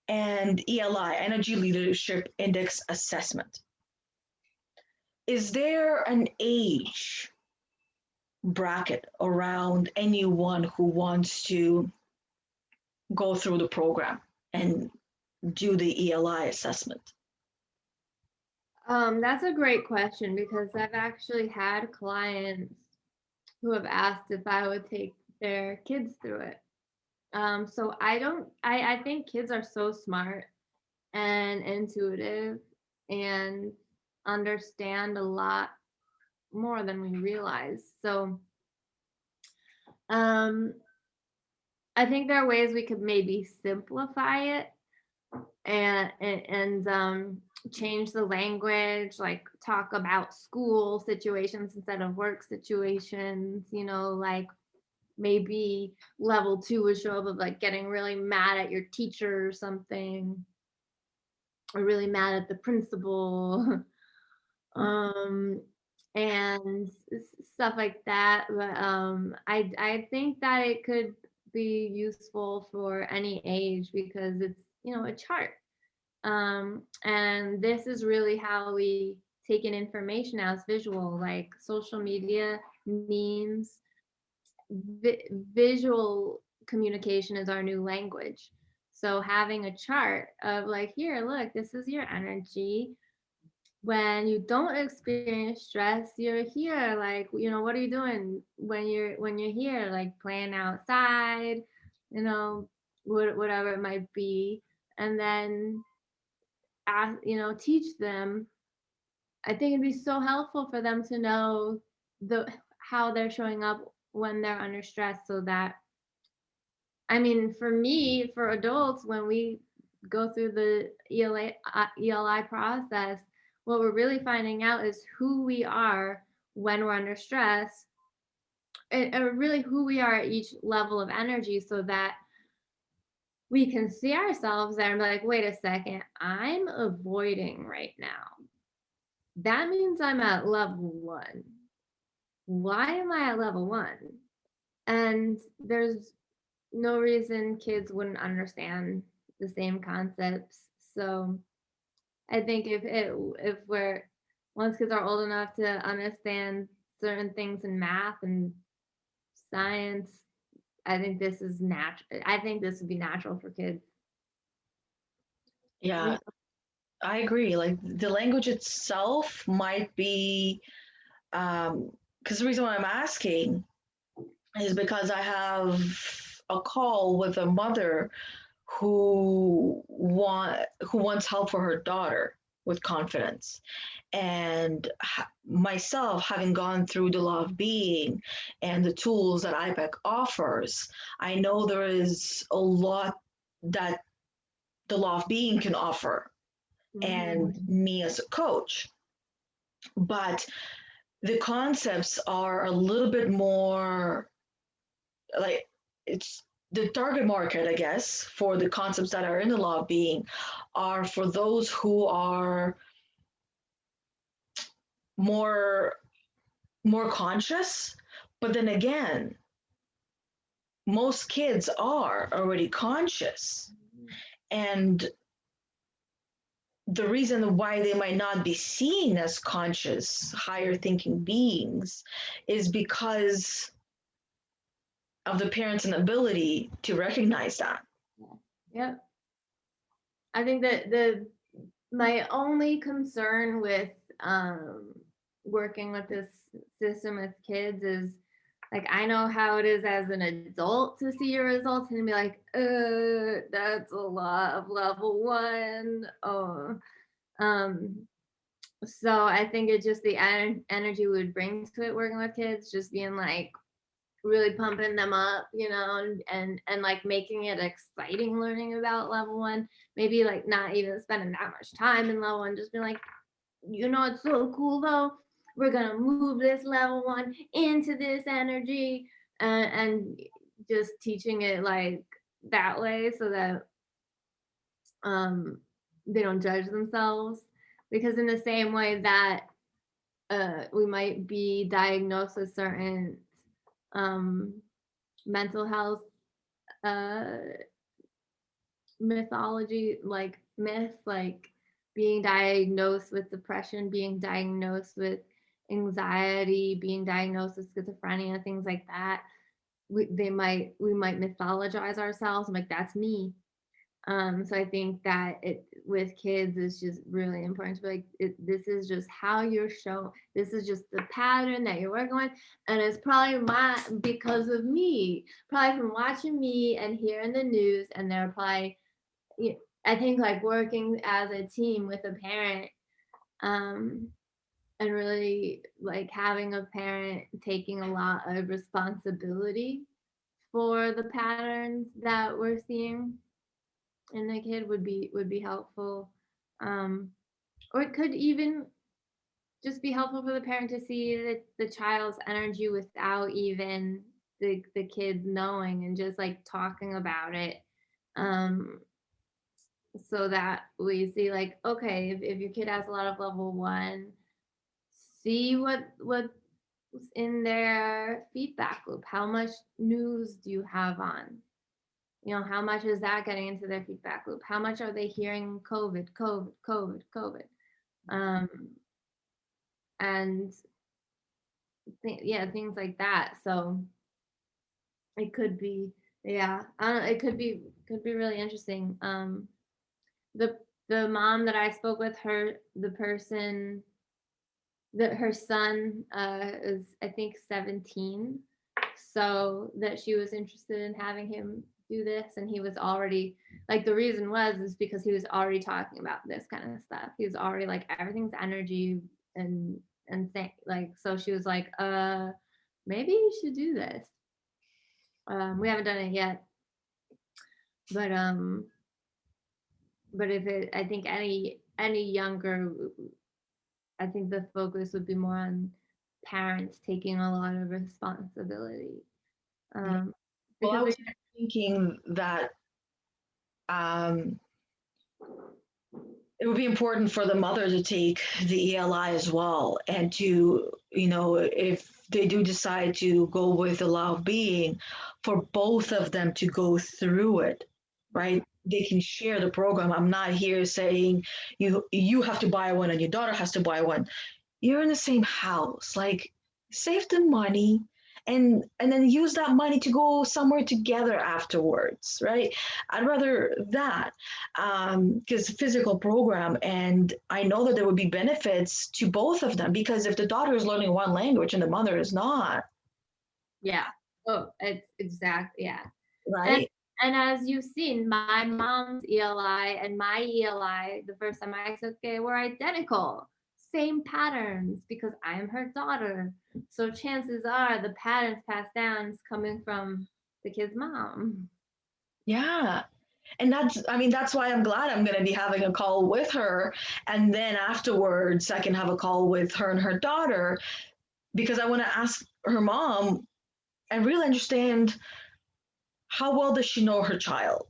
S1: and ELI, Energy Leadership Index Assessment. Is there an age bracket around anyone who wants to go through the program and do the ELI assessment?
S2: That's a great question because I've actually had clients who have asked if I would take their kids through it. So I think kids are so smart and intuitive and understand a lot more than we realize. So I think there are ways we could maybe simplify it and change the language, like talk about school situations instead of work situations, like maybe level 2 would show up of like getting really mad at your teacher or something, or really mad at the principal. And stuff like that. But I think that it could be useful for any age because it's a chart. And this is really how we take in information as visual, like social media, memes, visual communication is our new language. So having a chart of like, here, look, this is your energy. When you don't experience stress, you're here. Like, what are you doing when you're here? Like playing outside, whatever it might be. And then teach them. I think it'd be so helpful for them to know how they're showing up when they're under stress, so that, I mean, for me, for adults, when we go through the ELI process, what we're really finding out is who we are when we're under stress, and really who we are at each level of energy, so that we can see ourselves there and be like, wait a second, I'm avoiding right now. That means I'm at level 1. Why am I at level 1? And there's no reason kids wouldn't understand the same concepts. So I think if once kids are old enough to understand certain things in math and science, I think this is natural. I think this would be natural for kids.
S1: Yeah, I agree. Like the language itself might be, because the reason why I'm asking is because I have a call with a mother who wants help for her daughter with confidence. And myself, having gone through the law of being and the tools that IPEC offers, I know there is a lot that the law of being can offer, and me as a coach. But the concepts are a little bit more like, it's the target market, I guess, for the concepts that are in the law of being are for those who are more conscious. But then again, most kids are already conscious, and the reason why they might not be seen as conscious, higher thinking beings is because of the parents' inability to recognize that.
S2: Yeah. I think that my only concern with working with this system with kids is like, I know how it is as an adult to see your results and be like, that's a lot of level 1. Oh, so I think it's just the energy we would bring to it working with kids, just being like really pumping them up, and like making it exciting learning about level 1. Maybe like not even spending that much time in level 1, just being like, it's so cool though. We're gonna move this level 1 into this energy, and just teaching it like that way so that they don't judge themselves. Because in the same way that we might be diagnosed with certain mental health mythology, like myths, like being diagnosed with depression, being diagnosed with anxiety, being diagnosed with schizophrenia, things like that. We might mythologize ourselves. I'm like, that's me. So I think that with kids is just really important to be like, this is just how you're shown. This is just the pattern that you're working with, and it's probably because of me, probably from watching me and hearing the news, and they're probably, I think like working as a team with a parent, and really like having a parent taking a lot of responsibility for the patterns that we're seeing in the kid would be helpful. Or it could even just be helpful for the parent to see the child's energy without even the kid knowing, and just like talking about it, so that we see like, okay, if your kid has a lot of level 1, see what's in their feedback loop. How much news do you have on? How much is that getting into their feedback loop? How much are they hearing COVID, COVID, COVID, COVID? And things like that. So it could be, I don't know, it could be really interesting. The mom that I spoke with, the person that her son is, I think, 17, so that she was interested in having him do this, and he was already like, the reason is because he was already talking about this kind of stuff. He was already like, everything's energy, and like, so she was like, maybe you should do this. We haven't done it yet, but if I think any younger, I think the focus would be more on parents taking a lot of responsibility.
S1: Well, I was thinking that it would be important for the mother to take the ELI as well, and to, if they do decide to go with the law of being, for both of them to go through it, right? They can share the program. I'm not here saying you have to buy one and your daughter has to buy one. You're in the same house. Like, save the money, and then use that money to go somewhere together afterwards, right? I'd rather that, because physical program, and I know that there would be benefits to both of them, because if the daughter is learning one language and the mother is not,
S2: it's exactly,
S1: right?
S2: And as you've seen, my mom's ELI and my ELI, the first time I took it, were identical. Same patterns, because I'm her daughter. So chances are the patterns passed down is coming from the kid's mom.
S1: Yeah. And that's why I'm glad I'm going to be having a call with her. And then afterwards, I can have a call with her and her daughter, because I want to ask her mom and really understand, how well does she know her child?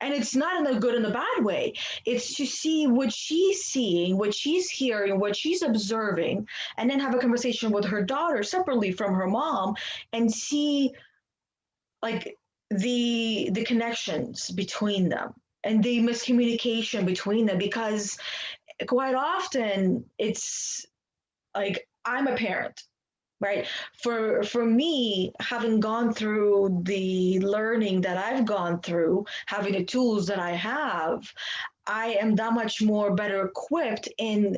S1: And it's not in a good and a bad way. It's to see what she's seeing, what she's hearing, what she's observing, and then have a conversation with her daughter separately from her mom, and see like the connections between them and the miscommunication between them. Because quite often it's like, I'm a parent, right? For me, having gone through the learning that I've gone through, having the tools that I have, I am that much more better equipped in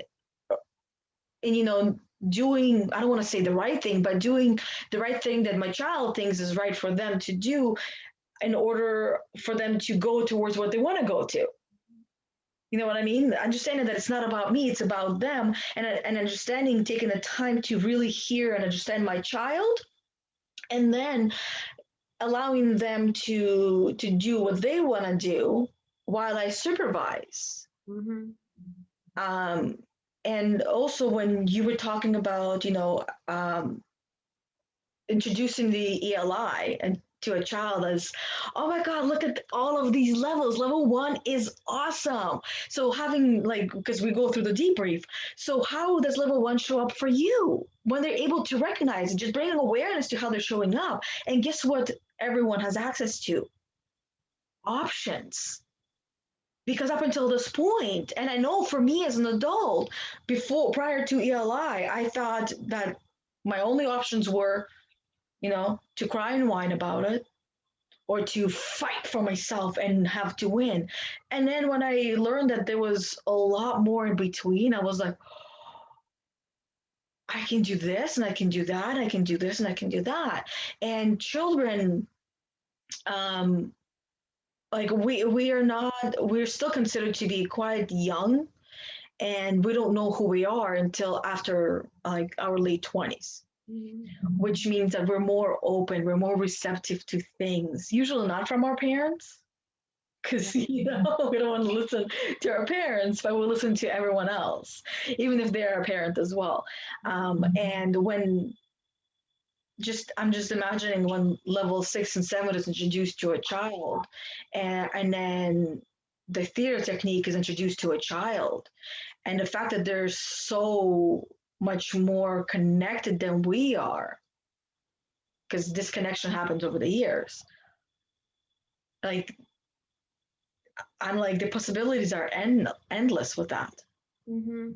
S1: and doing, I don't want to say the right thing, but doing the right thing that my child thinks is right for them to do in order for them to go towards what they want to go to. You know what I mean? Understanding that it's not about me, it's about them, and understanding, taking the time to really hear and understand my child, and then allowing them to do what they want to do while I supervise.
S2: Mm-hmm.
S1: Um, and also when you were talking about, introducing the ELI and to a child as, oh my God, look at all of these levels. Level 1 is awesome. So having like, because we go through the debrief. So how does level 1 show up for you when they're able to recognize and just bringing awareness to how they're showing up? And guess what? Everyone has access to options. Because up until this point, and I know for me as an adult, prior to ELI, I thought that my only options were, to cry and whine about it or to fight for myself and have to win. And then when I learned that there was a lot more in between, I was like, I can do this and I can do that. I can do this and I can do that. And children, um, like we're still considered to be quite young, and we don't know who we are until after like our late 20s, which means that we're more open, we're more receptive to things, usually not from our parents, because we don't want to listen to our parents, but we'll listen to everyone else, even if they're a parent as well. And when I'm just imagining when level 6 and 7 is introduced to a child, and then the theater technique is introduced to a child, and the fact that they're so much more connected than we are, because this connection happens over the years. Like, I'm like, the possibilities are endless with that.
S2: Mm-hmm.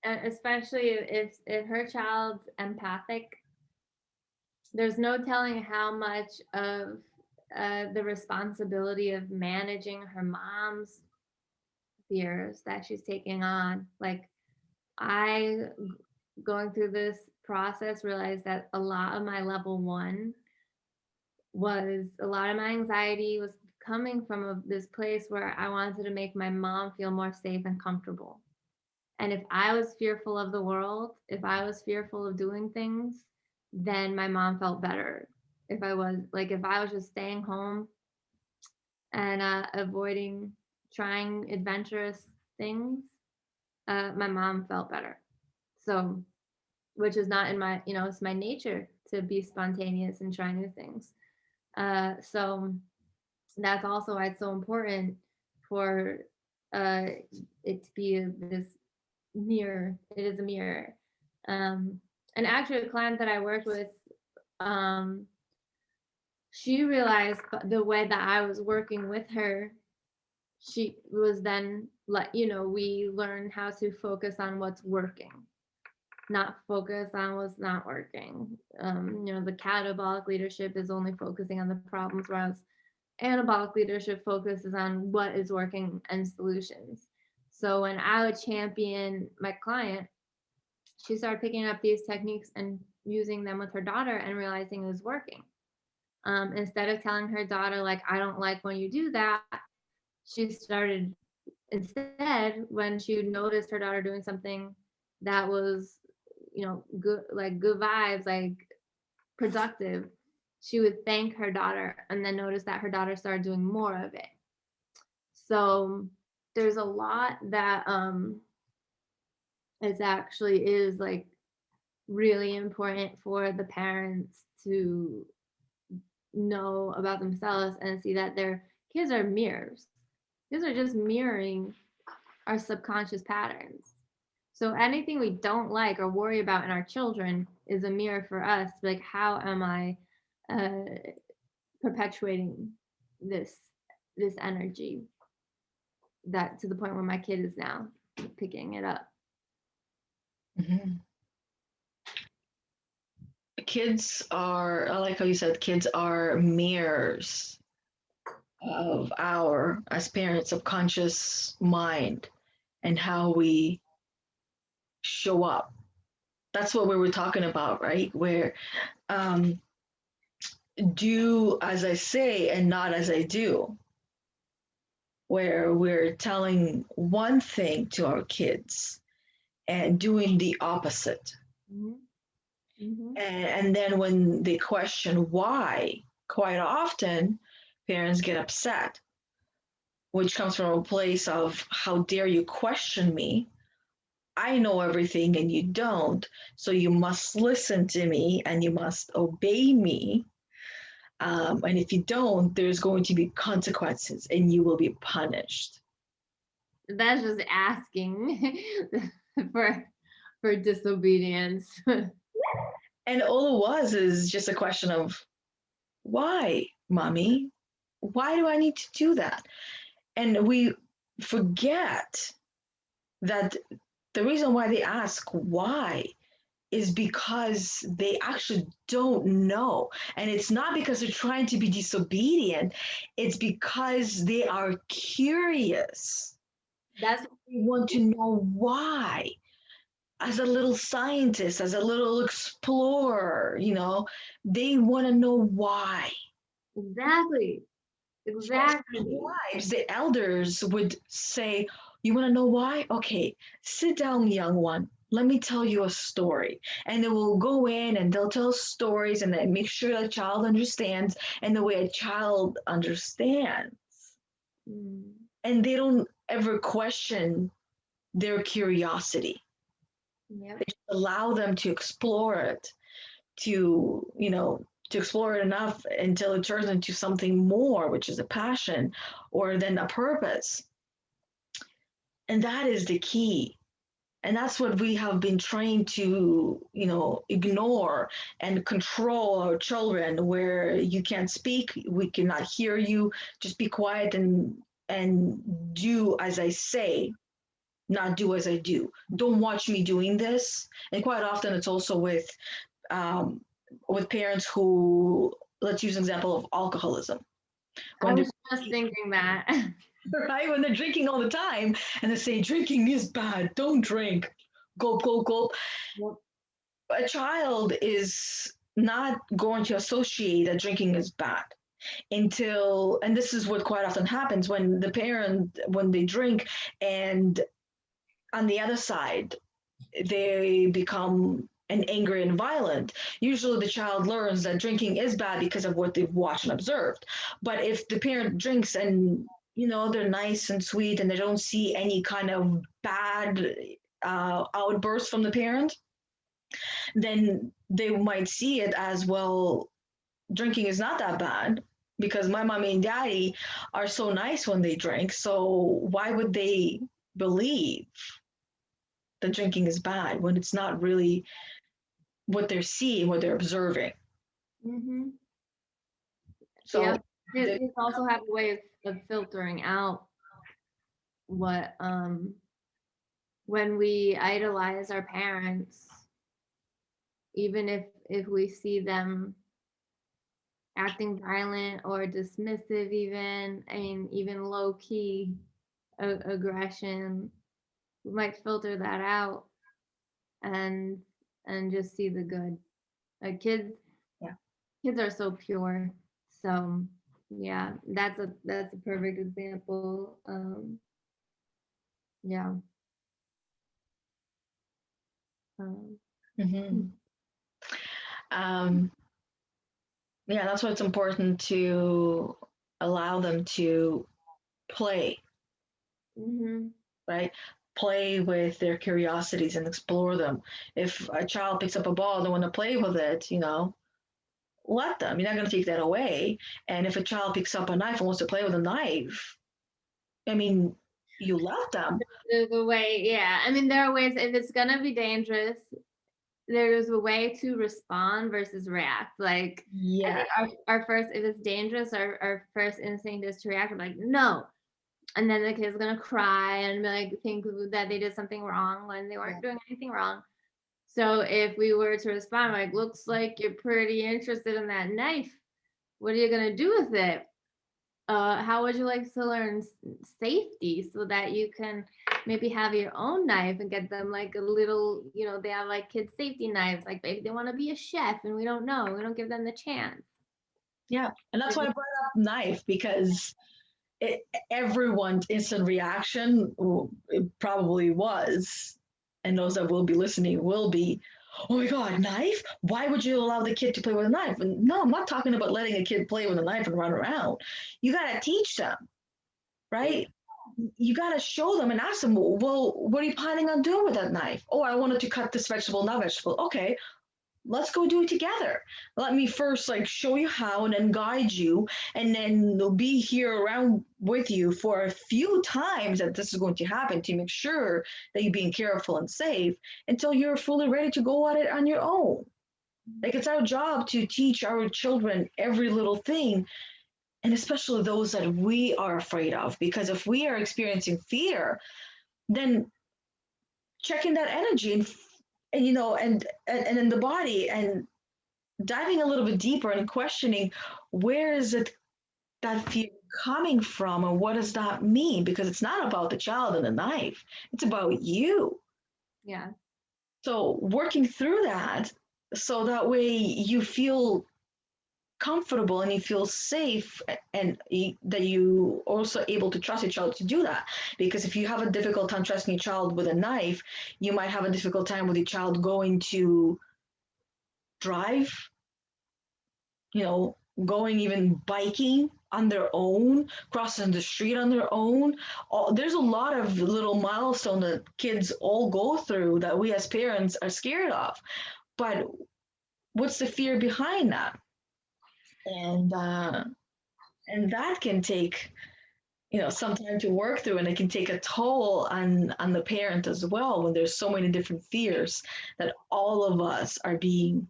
S2: And especially if her child's empathic, there's no telling how much of the responsibility of managing her mom's fears that she's taking on. Like, I, going through this process, realized that a lot of my level 1 was, a lot of my anxiety was coming from this place where I wanted to make my mom feel more safe and comfortable. And if I was fearful of the world, if I was fearful of doing things, then my mom felt better. If I was just staying home and avoiding trying adventurous things, my mom felt better. So, which is not in my, it's my nature to be spontaneous and try new things. So that's also why it's so important for it to be this mirror. It is a mirror. And actually, a client that I worked with, she realized the way that I was working with her, she was then like, we learn how to focus on what's working, not focus on what's not working. The catabolic leadership is only focusing on the problems, whereas anabolic leadership focuses on what is working and solutions. So when I would champion my client, she started picking up these techniques and using them with her daughter and realizing it was working. Instead of telling her daughter, like, I don't like when you do that, she started, instead, when she noticed her daughter doing something that was, good, like good vibes, like productive, she would thank her daughter and then notice that her daughter started doing more of it. So there's a lot that is like really important for the parents to know about themselves and see that their kids are mirrors. Kids are just mirroring our subconscious patterns. So anything we don't like or worry about in our children is a mirror for us. Like, how am I perpetuating this energy, that to the point where my kid is now picking it up?
S1: Mm-hmm. Kids are, I like how you said, kids are mirrors of our, as parents, subconscious mind and how we show up that's what we were talking about, right? Where do as I say and not as I do, where we're telling one thing to our kids and doing the opposite.
S2: Mhm. Mhm.
S1: And then when they question why, quite often parents get upset, which comes from a place of how dare you question me? I know everything and you don't, so you must listen to me and you must obey me. And if you don't, there's going to be consequences and you will be punished.
S2: That's just asking for for disobedience.
S1: And all it was is just a question of why, mommy? Why do I need to do that? And we forget that the reason why they ask why is because they actually don't know. And it's not because they're trying to be disobedient, it's because they are curious.
S2: That's
S1: They want to know why. As a little scientist, as a little explorer, they want to know why.
S2: exactly. Exactly.
S1: Wives, the elders would say, you want to know why? Okay, sit down, young one. Let me tell you a story. And they will go in and they'll tell stories and then make sure the child understands and the way a child understands.
S2: Mm.
S1: And they don't ever question their curiosity.
S2: Yep.
S1: They just allow them to explore it, to explore it enough until it turns into something more, which is a passion or then a purpose. And that is the key. And that's what we have been trained to, ignore and control our children, where you can't speak, we cannot hear you, just be quiet and do as I say, not do as I do. Don't watch me doing this. And quite often it's also um, with parents who, let's use an example of alcoholism.
S2: I
S1: When they're
S2: was just thinking that.
S1: right, when they're drinking all the time and they say drinking is bad, don't drink, gulp, gulp, gulp.
S2: Yep.
S1: A child is not going to associate that drinking is bad until, and this is what quite often happens when the parent, when they drink and on the other side they become angry and violent. Usually the child learns that drinking is bad because of what they've watched and observed. But if the parent drinks and they're nice and sweet and they don't see any kind of bad outburst from the parent, then they might see it as, well, drinking is not that bad because my mommy and daddy are so nice when they drink, so why would they believe that drinking is bad when it's not really what they're seeing, what they're observing.
S2: Mm-hmm.
S1: So
S2: Yep. Kids also have a way of filtering out what when we idolize our parents, even if we see them acting violent or dismissive, even, I mean, even low key aggression, we might filter that out and just see the good. Like
S1: yeah.
S2: kids are so pure. So yeah, that's a perfect example. Yeah.
S1: Mm-hmm. Um, yeah, that's why it's important to allow them to play,
S2: Mm-hmm.
S1: right? Play with their curiosities and explore them. If a child picks up a ball, they want to play with it, let them. You're not going to take that away. And if a child picks up a knife and wants to play with a knife, I mean, you let them.
S2: There's a way, yeah. I mean, there are ways, if it's gonna be dangerous, there's a way to respond versus react. Like, I
S1: Yeah.
S2: think our first, if it's dangerous, our first instinct is to react. I'm like, no. And then the kid's gonna cry and be like, think that they did something wrong when they weren't doing anything wrong. So if we were to respond, like, looks like you're pretty interested in that knife. What are you gonna do with it? how would you like to learn safety so that you can maybe have your own knife and get them like a little, they have like kids safety knives, like maybe they want to be a chef and we don't give them the chance.
S1: Yeah, and that's why I brought up knife, because everyone's instant reaction it probably was, and those that will be listening will be, oh my God, knife? Why would you allow the kid to play with a knife? And no, I'm not talking about letting a kid play with a knife and run around. You got to teach them, right? You got to show them and ask them, well, what are you planning on doing with that knife? Oh, I wanted to cut this vegetable, not vegetable. Okay, let's go do it together. Let me first like show you how and then guide you, and then they'll be here around with you for a few times that this is going to happen to make sure that you're being careful and safe until you're fully ready to go at it on your own. Like, it's our job to teach our children every little thing, and especially those that we are afraid of, because if we are experiencing fear, then checking that energy and and in the body, and diving a little bit deeper and questioning, where is it that fear coming from, and what does that mean? Because it's not about the child and the knife, it's about you.
S2: Yeah.
S1: So working through that, so that way you feel comfortable and you feel safe, and that you also able to trust your child to do that. Because if you have a difficult time trusting your child with a knife, you might have a difficult time with your child going to drive, going even biking on their own, crossing the street on their own. There's a lot of little milestones that kids all go through that we as parents are scared of. But what's the fear behind that? And that can take some time to work through, and it can take a toll on the parent as well, when there's so many different fears that all of us are being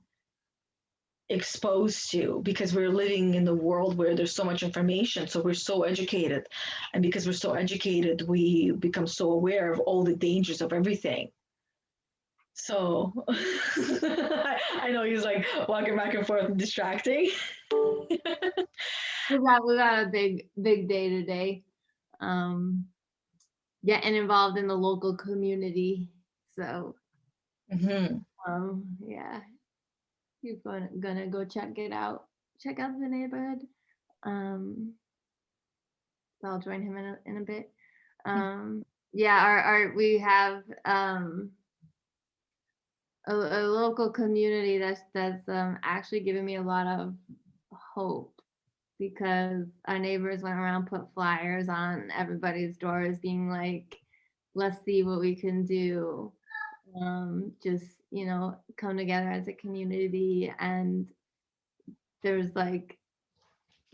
S1: exposed to, because we're living in the world where there's so much information. So we're so educated, and because we're so educated, we become so aware of all the dangers of everything. So I know he's like walking back and forth and distracting.
S2: We got a big day today. Getting involved in the local community. So yeah. He's gonna go check out the neighborhood. So I'll join him in a bit. Yeah, we have a local community that's actually giving me a lot of hope, because our neighbors went around, put flyers on everybody's doors being like, let's see what we can do. Just come together as a community. And there's like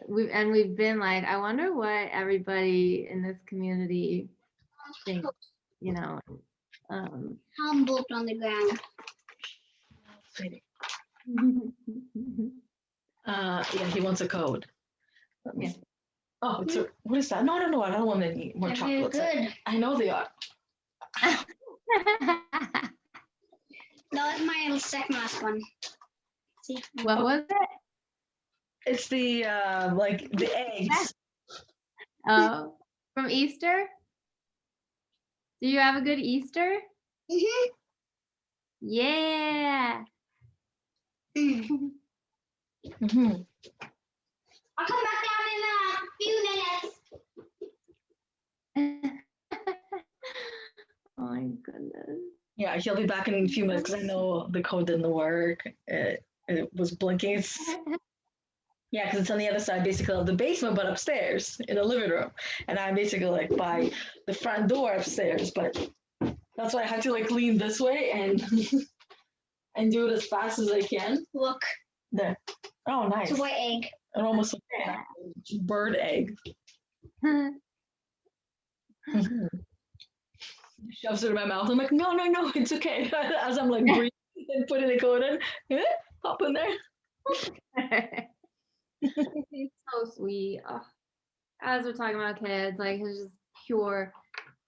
S2: we've been like, I wonder what everybody in this community thinks,
S3: Humbled on the ground.
S1: Yeah, he wants a code.
S2: Yeah.
S1: Oh, what is that? No, I don't want any more
S3: They're
S1: chocolates.
S3: good.
S1: I know they are.
S3: That was my second last one. See?
S2: What was it?
S1: It's the like the eggs.
S2: Oh, from Easter? Do you have a good Easter?
S3: Mm-hmm.
S2: Yeah.
S3: Mm-hmm. I'll come back down in a few minutes.
S2: Oh my goodness.
S1: Yeah, he'll be back in a few minutes, because I know the code didn't work. It was blinking. Yeah, because it's on the other side, basically, of the basement, but upstairs in the living room. And I'm basically like by the front door upstairs, but that's why I had to like lean this way and and do it as fast as I can.
S3: Look.
S1: There. Oh, nice.
S3: It's a white egg.
S1: It almost looks like a bird egg. Shoves it in my mouth. I'm like, no, it's okay. As I'm like breathing and putting the code in, pop in there.
S2: So sweet. Oh, as we're talking about kids, like it's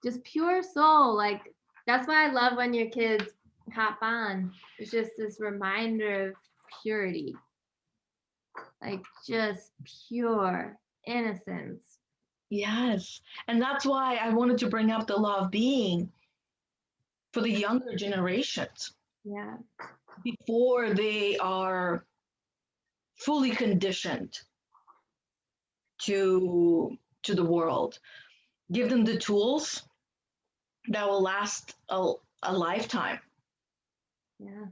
S2: just pure soul. Like that's why I love when your kids hop on. It's just this reminder of purity, like just pure innocence.
S1: Yes. And that's why I wanted to bring up the law of being for the younger generations
S2: Yeah.
S1: before they are fully conditioned to the world. Give them the tools that will last a lifetime.
S2: Yeah.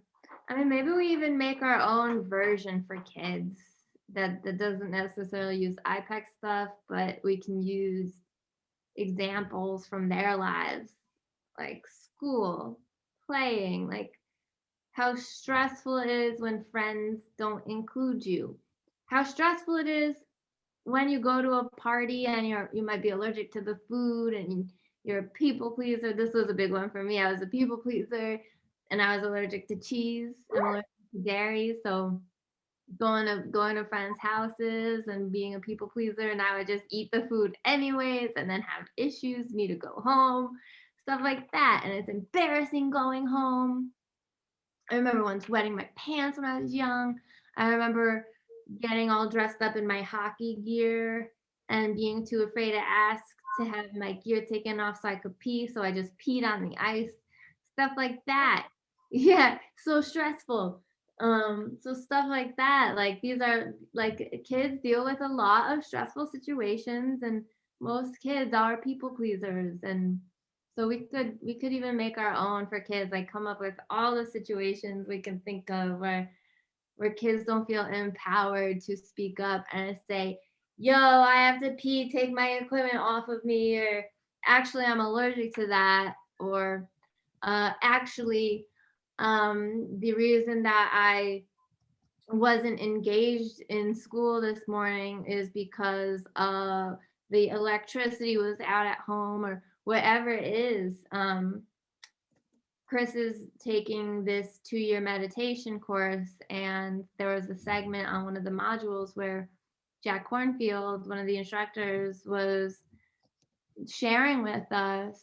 S2: I mean, maybe we even make our own version for kids that doesn't necessarily use iPad stuff, but we can use examples from their lives, like school, playing, like how stressful it is when friends don't include you, how stressful it is when you go to a party and you might be allergic to the food and you're a people pleaser. This was a big one for me. I was a people pleaser and I was allergic to cheese. I'm allergic to dairy. So going to friends' houses and being a people pleaser, and I would just eat the food anyways and then have issues, need to go home, stuff like that. And it's embarrassing going home. I remember once wetting my pants when I was young. I remember getting all dressed up in my hockey gear and being too afraid to ask to have my gear taken off so I could pee. So I just peed on the ice, stuff like that. Yeah, so stressful. So stuff like that. Like these are like kids deal with a lot of stressful situations, and most kids are people pleasers, and so we could even make our own for kids, like come up with all the situations we can think of where kids don't feel empowered to speak up and say, "Yo, I have to pee, take my equipment off of me," or "Actually, I'm allergic to that," or "Actually, the reason that I wasn't engaged in school this morning is because the electricity was out at home," or whatever it is. Chris is taking this 2-year meditation course, and there was a segment on one of the modules where Jack Cornfield, one of the instructors, was sharing with us.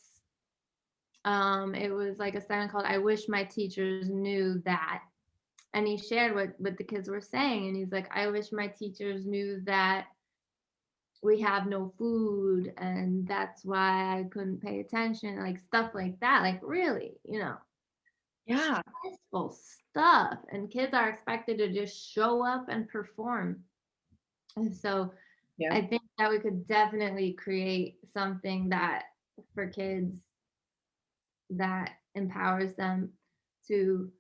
S2: It was like a segment called "I Wish My Teachers Knew That." And he shared what the kids were saying, and he's like, "I wish my teachers knew that we have no food and that's why I couldn't pay attention," like stuff like that, like really,
S1: Yeah.
S2: stressful stuff. And kids are expected to just show up and perform. And so
S1: Yeah.
S2: I think that we could definitely create something that for kids that empowers them to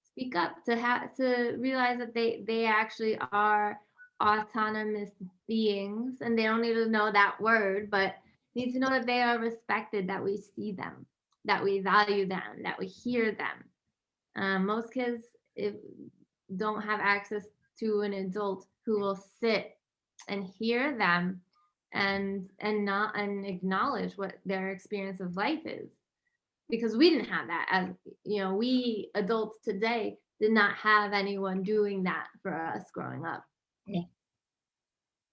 S2: speak up, to realize that they actually are autonomous beings, and they don't need to know that word, but need to know that they are respected, that we see them, that we value them, that we hear them. Most kids don't have access to an adult who will sit and hear them and acknowledge what their experience of life is, because we didn't have that. As we adults today did not have anyone doing that for us growing up.
S1: Yeah.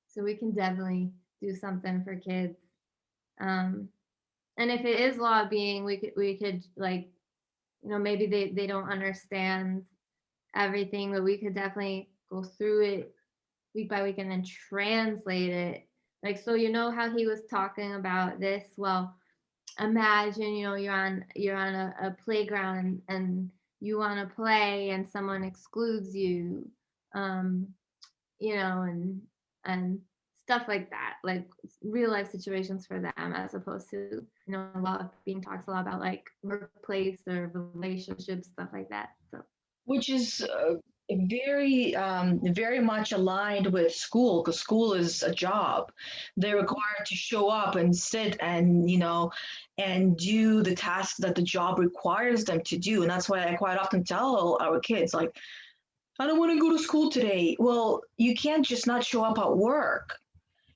S2: So we can definitely do something for kids. And if it is law of being, we could like, maybe they don't understand everything, but we could definitely go through it week by week and then translate it. Like, so how he was talking about this. Well, imagine you're on a playground and you want to play and someone excludes you, um and stuff like that, like real life situations for them, as opposed to a lot of being talks a lot about like workplace or relationships, stuff like that. So
S1: Which is very much aligned with school, because school is a job. They're required to show up and sit and do the tasks that the job requires them to do. And that's why I quite often tell our kids, like, I don't want to go to school today. Well, you can't just not show up at work.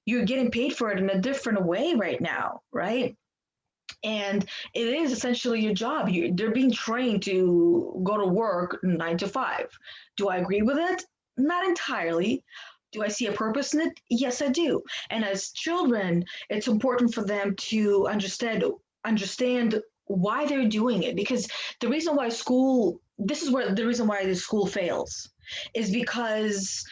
S1: You're getting paid for it in a different way right now, right? And it is essentially your job. They're being trained to go to work 9 to 5. Do I agree with it? Not entirely. Do I see a purpose in it? Yes, I do. And as children, it's important for them to understand why they're doing it, because the reason why school this is where the reason why the school fails is because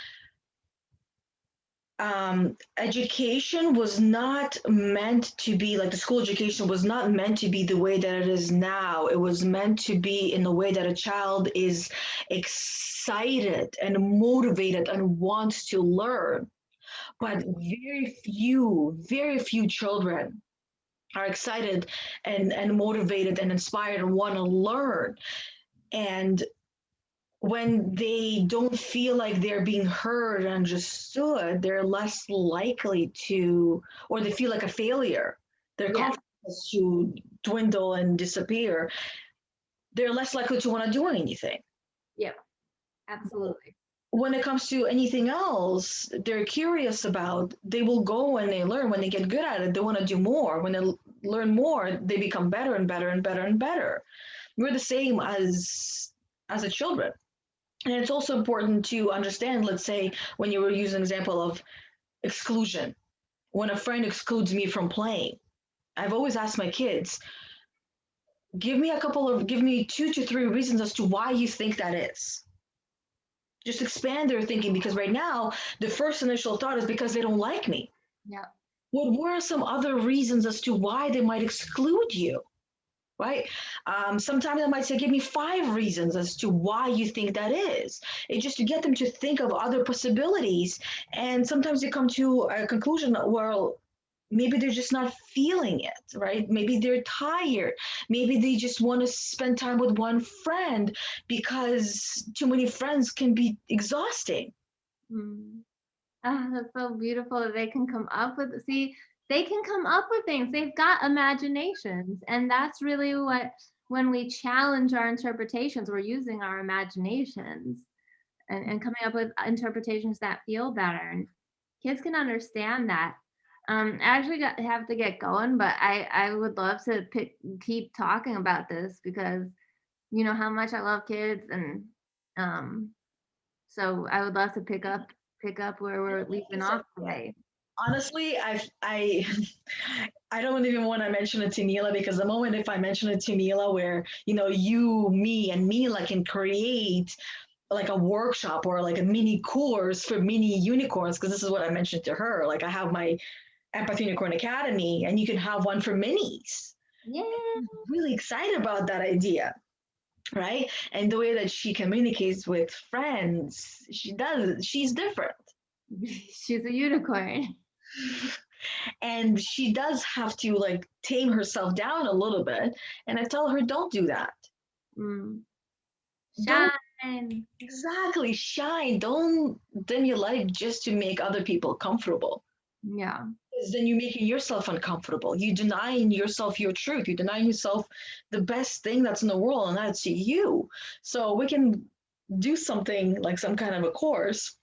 S1: education was not meant to be like the school education was not meant to be the way that it is now. It was meant to be in the way that a child is excited and motivated and wants to learn. But very few children are excited and motivated and inspired and want to learn. And when they don't feel like they're being heard and understood, they're less likely to, or they feel like a failure. Their
S2: Yeah.
S1: confidence to dwindle and disappear. They're less likely to want to do anything.
S2: Yep. Absolutely.
S1: When it comes to anything else they're curious about, they will go and they learn. When they get good at it, they want to do more. When they learn more, they become better and better and better and better. We're the same as a children. And it's also important to understand, let's say, when you were using an example of exclusion, when a friend excludes me from playing, I've always asked my kids, give me 2 to 3 reasons as to why you think that is. Just expand their thinking, because right now the first initial thought is because they don't like me.
S2: Yeah.
S1: What were some other reasons as to why they might exclude you? Right? Sometimes I might say, give me 5 reasons as to why you think that is. It's just to get them to think of other possibilities. And sometimes they come to a conclusion, well, maybe they're just not feeling it, right? Maybe they're tired. Maybe they just want to spend time with one friend, because too many friends can be exhausting.
S2: Mm. Ah, that's so beautiful that they can come up with, see, they can come up with things. They've got imaginations. And that's really what, when we challenge our interpretations, we're using our imaginations and coming up with interpretations that feel better. And kids can understand that. I actually have to get going, but I would love to keep talking about this, because you know how much I love kids, and um, so I would love to pick up where we're leaving off today.
S1: Honestly, I I don't even want to mention it to Mila, because the moment if I mention it to Mila, where you, me, and Mila can create like a workshop or like a mini course for mini unicorns, because this is what I mentioned to her. Like I have my Empathy Unicorn Academy, and you can have one for minis.
S2: Yeah.
S1: Really excited about that idea, right? And the way that she communicates with friends, she's different.
S2: She's a unicorn.
S1: And she does have to like tame herself down a little bit. And I tell her, don't do that.
S2: Mm.
S1: Don't
S2: Shine.
S1: exactly shine. Don't dim your light just to make other people comfortable.
S2: Yeah.
S1: Because then you're making yourself uncomfortable. You denying yourself your truth. You denying yourself the best thing that's in the world, and that's you. So we can do something like some kind of a course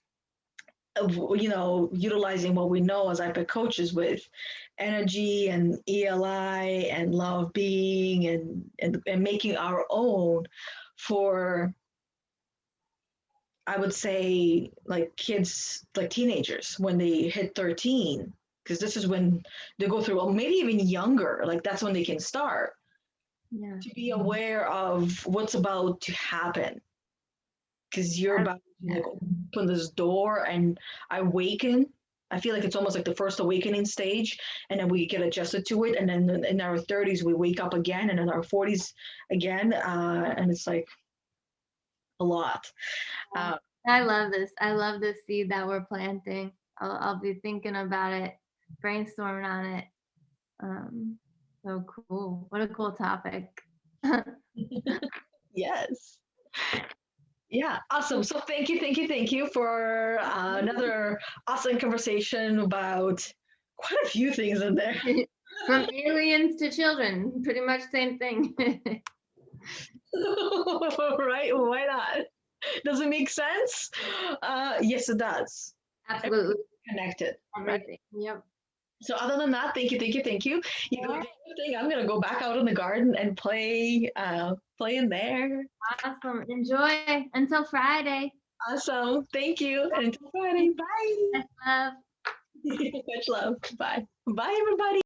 S1: of utilizing what we know as IPEC coaches with energy and ELI and love being and making our own for, I would say, like kids, like teenagers when they hit 13, because this is when they go through, well, maybe even younger, like that's when they can start
S2: Yeah.
S1: to be aware of what's about to happen, because you're about to like open this door and awaken. I feel like it's almost like the first awakening stage, and then we get adjusted to it, and then in our 30s we wake up again, and in our 40s again, and it's like a lot.
S2: I love this. I love this seed that we're planting. I'll be thinking about it, brainstorming on it. So cool. What a cool topic.
S1: Yes. Yeah, awesome. So thank you for another awesome conversation about quite a few things in there.
S2: From aliens to children, pretty much same thing.
S1: Right? Why not? Does it make sense? Yes, it does.
S2: Absolutely.
S1: Connected, right?
S2: Everything. Yep.
S1: So other than that, thank you. You go do your thing. I'm gonna go back out in the garden and play in there.
S2: Awesome. Enjoy until Friday.
S1: Awesome. Thank you. And until Friday. Bye.
S2: Much love.
S1: Much love. Bye. Bye, everybody.